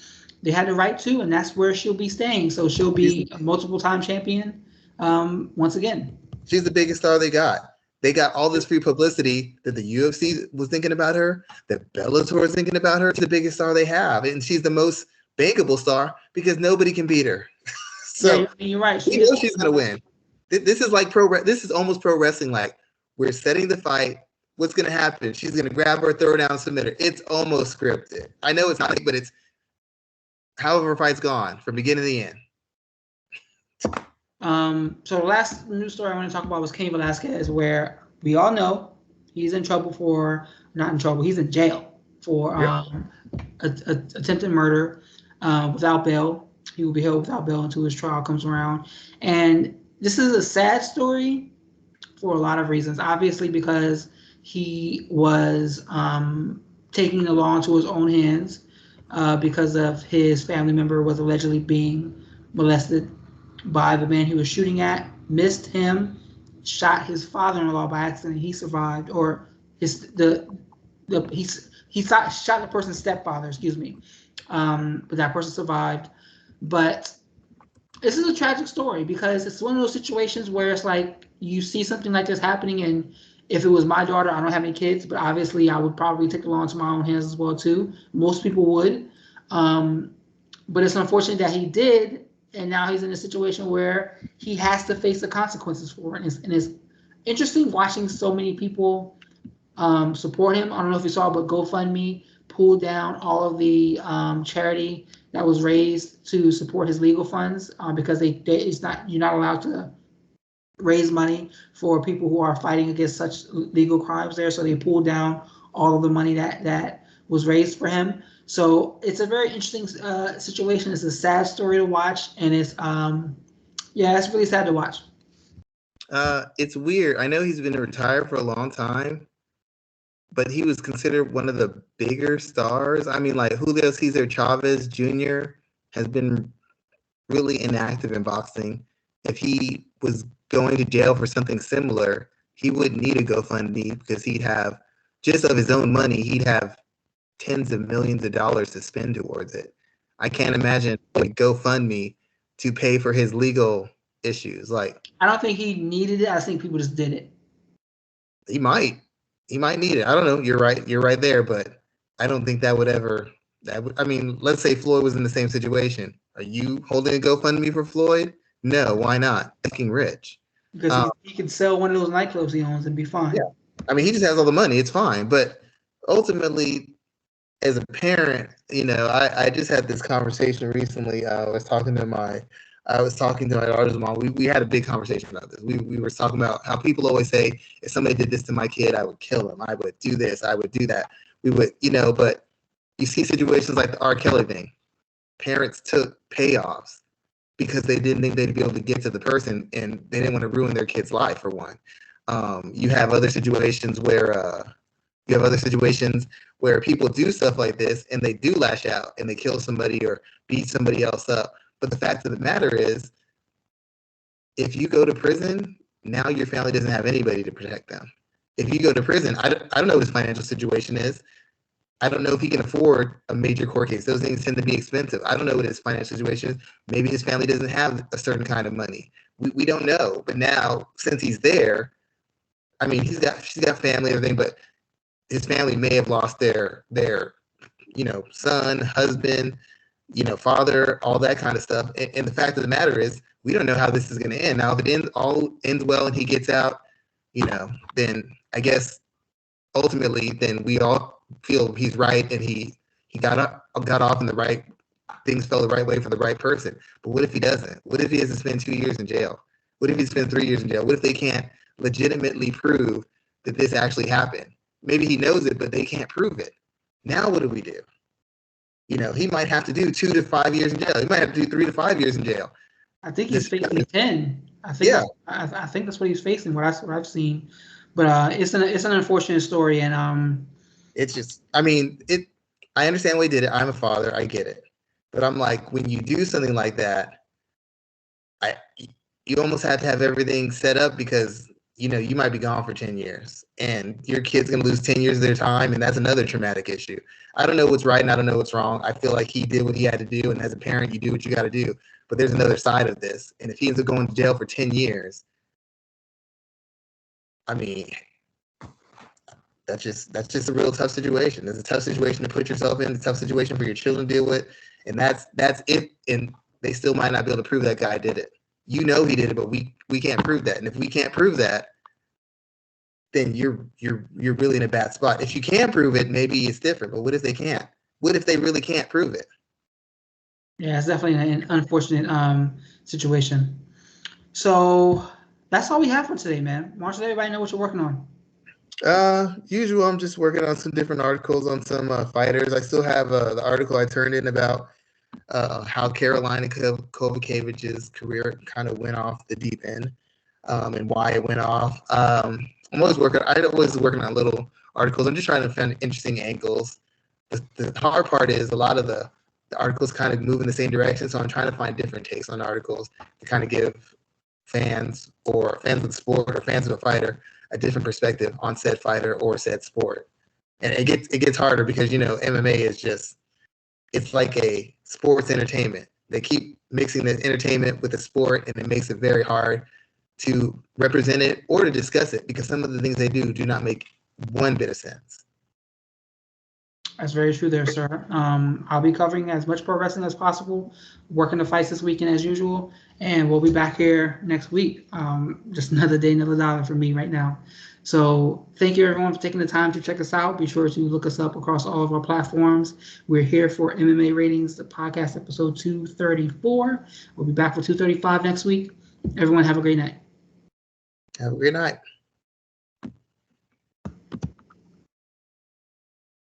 they had the right to, and that's where she'll be staying. So she'll be a multiple-time champion once again. She's the biggest star they got. They got all this free publicity that the UFC was thinking about her, that Bellator is thinking about her. She's the biggest star they have, and she's the most bankable star because nobody can beat her. So yeah, you're right. We know she's gonna win. This is like This is almost pro wrestling. Like, we're setting the fight. What's gonna happen? She's gonna grab her, throw her down, submit her. It's almost scripted. I know it's not, but it's however fight's gone from beginning to the end. So the last news story I want to talk about was Cain Velasquez, where we all know he's in trouble he's in jail for attempted murder without bail. He will be held without bail until his trial comes around. And this is a sad story for a lot of reasons. Obviously, because he was taking the law into his own hands because of his family member was allegedly being molested by the man he was shooting at, missed him, shot his father-in-law by accident. He survived, or he shot the person's stepfather. But that person survived. But this is a tragic story because it's one of those situations where it's like you see something like this happening, and if it was my daughter, I don't have any kids, but obviously I would probably take the law into my own hands as well too. Most people would. But it's unfortunate that he did. And now he's in a situation where he has to face the consequences for it. And it's interesting watching so many people support him. I don't know if you saw, but GoFundMe pulled down all of the charity that was raised to support his legal funds because you're not allowed to raise money for people who are fighting against such legal crimes there. So they pulled down all of the money that was raised for him. So it's a very interesting situation. It's a sad story to watch, and it's it's really sad to watch. It's weird. I know he's been retired for a long time, but he was considered one of the bigger stars. I mean, like Julio Cesar Chavez Jr. has been really inactive in boxing. If he was going to jail for something similar, he wouldn't need a GoFundMe because he'd have, just of his own money, he'd have tens of millions of dollars to spend towards it. I can't imagine like GoFundMe to pay for his legal issues. Like, I don't think he needed it. I think people just did it. he might need it. I don't know. You're right there, but I don't think that would ever. I mean, let's say Floyd was in the same situation. Are you holding a GoFundMe for Floyd? No, why not? Fucking rich. Because he could sell one of those nightclubs he owns and be fine. Yeah, I mean, he just has all the money. It's fine. But ultimately, as a parent, I just had this conversation recently. I was talking to my daughter's mom. We had a big conversation about this. We were talking about how people always say, if somebody did this to my kid, I would kill him. I would do this. I would do that. We would, but you see situations like the R. Kelly thing. Parents took payoffs because they didn't think they'd be able to get to the person, and they didn't want to ruin their kid's life, for one. You have other situations where people do stuff like this and they do lash out and they kill somebody or beat somebody else up. But the fact of the matter is, if you go to prison, now your family doesn't have anybody to protect them. If you go to prison, I don't know what his financial situation is. I don't know if he can afford a major court case. Those things tend to be expensive. I don't know what his financial situation is. Maybe his family doesn't have a certain kind of money. We don't know. But now, since he's there, I mean, she's got family and everything, but his family may have lost their son, husband, father, all that kind of stuff. And the fact of the matter is, we don't know how this is going to end. Now, if it ends well and he gets out, then I guess ultimately, then we all feel he's right and he got off in the right, things fell the right way for the right person. But what if he doesn't? What if he has to spend 2 years in jail? What if he spends 3 years in jail? What if they can't legitimately prove that this actually happened? Maybe he knows it, but they can't prove it. Now what do we do? He might have to do 2 to 5 years in jail. He might have to do 3 to 5 years in jail. I think he's facing 10. I think that's what he's facing. What I've seen, but it's an unfortunate story, and it's just. I mean, I understand why he did it. I'm a father. I get it, but I'm like, when you do something like that, you almost have to have everything set up because you might be gone for 10 years and your kid's going to lose 10 years of their time. And that's another traumatic issue. I don't know what's right and I don't know what's wrong. I feel like he did what he had to do. And as a parent, you do what you got to do. But there's another side of this. And if he ends up going to jail for 10 years, I mean, that's just a real tough situation. It's a tough situation to put yourself in. It's a tough situation for your children to deal with. And that's it. And they still might not be able to prove that guy did it. He did it, but we can't prove that. And if we can't prove that, then you're really in a bad spot. If you can prove it, maybe it's different. But what if they can't? What if they really can't prove it? Yeah, it's definitely an unfortunate situation. So that's all we have for today, man. Marshall, everybody know what you're working on. Usual, I'm just working on some different articles on some fighters. I still have the article I turned in about how Carolina Kovacevich's career kind of went off the deep end, and why it went off. I was working on little articles. I'm just trying to find interesting angles. The hard part is a lot of the articles kind of move in the same direction, so I'm trying to find different takes on articles to kind of give fans of the sport or fans of a fighter a different perspective on said fighter or said sport. And it gets harder because MMA is just, it's like a sports entertainment. They keep mixing the entertainment with the sport, and it makes it very hard to represent it or to discuss it because some of the things they do not make one bit of sense. That's very true there, sir. I'll be covering as much pro wrestling as possible, working the fights this weekend as usual, and we'll be back here next week. Just another day, another dollar for me right now. So thank you, everyone, for taking the time to check us out. Be sure to look us up across all of our platforms. We're here for MMA Ratings, the podcast episode 234. We'll be back for 235 next week. Everyone have a great night. Have a great night.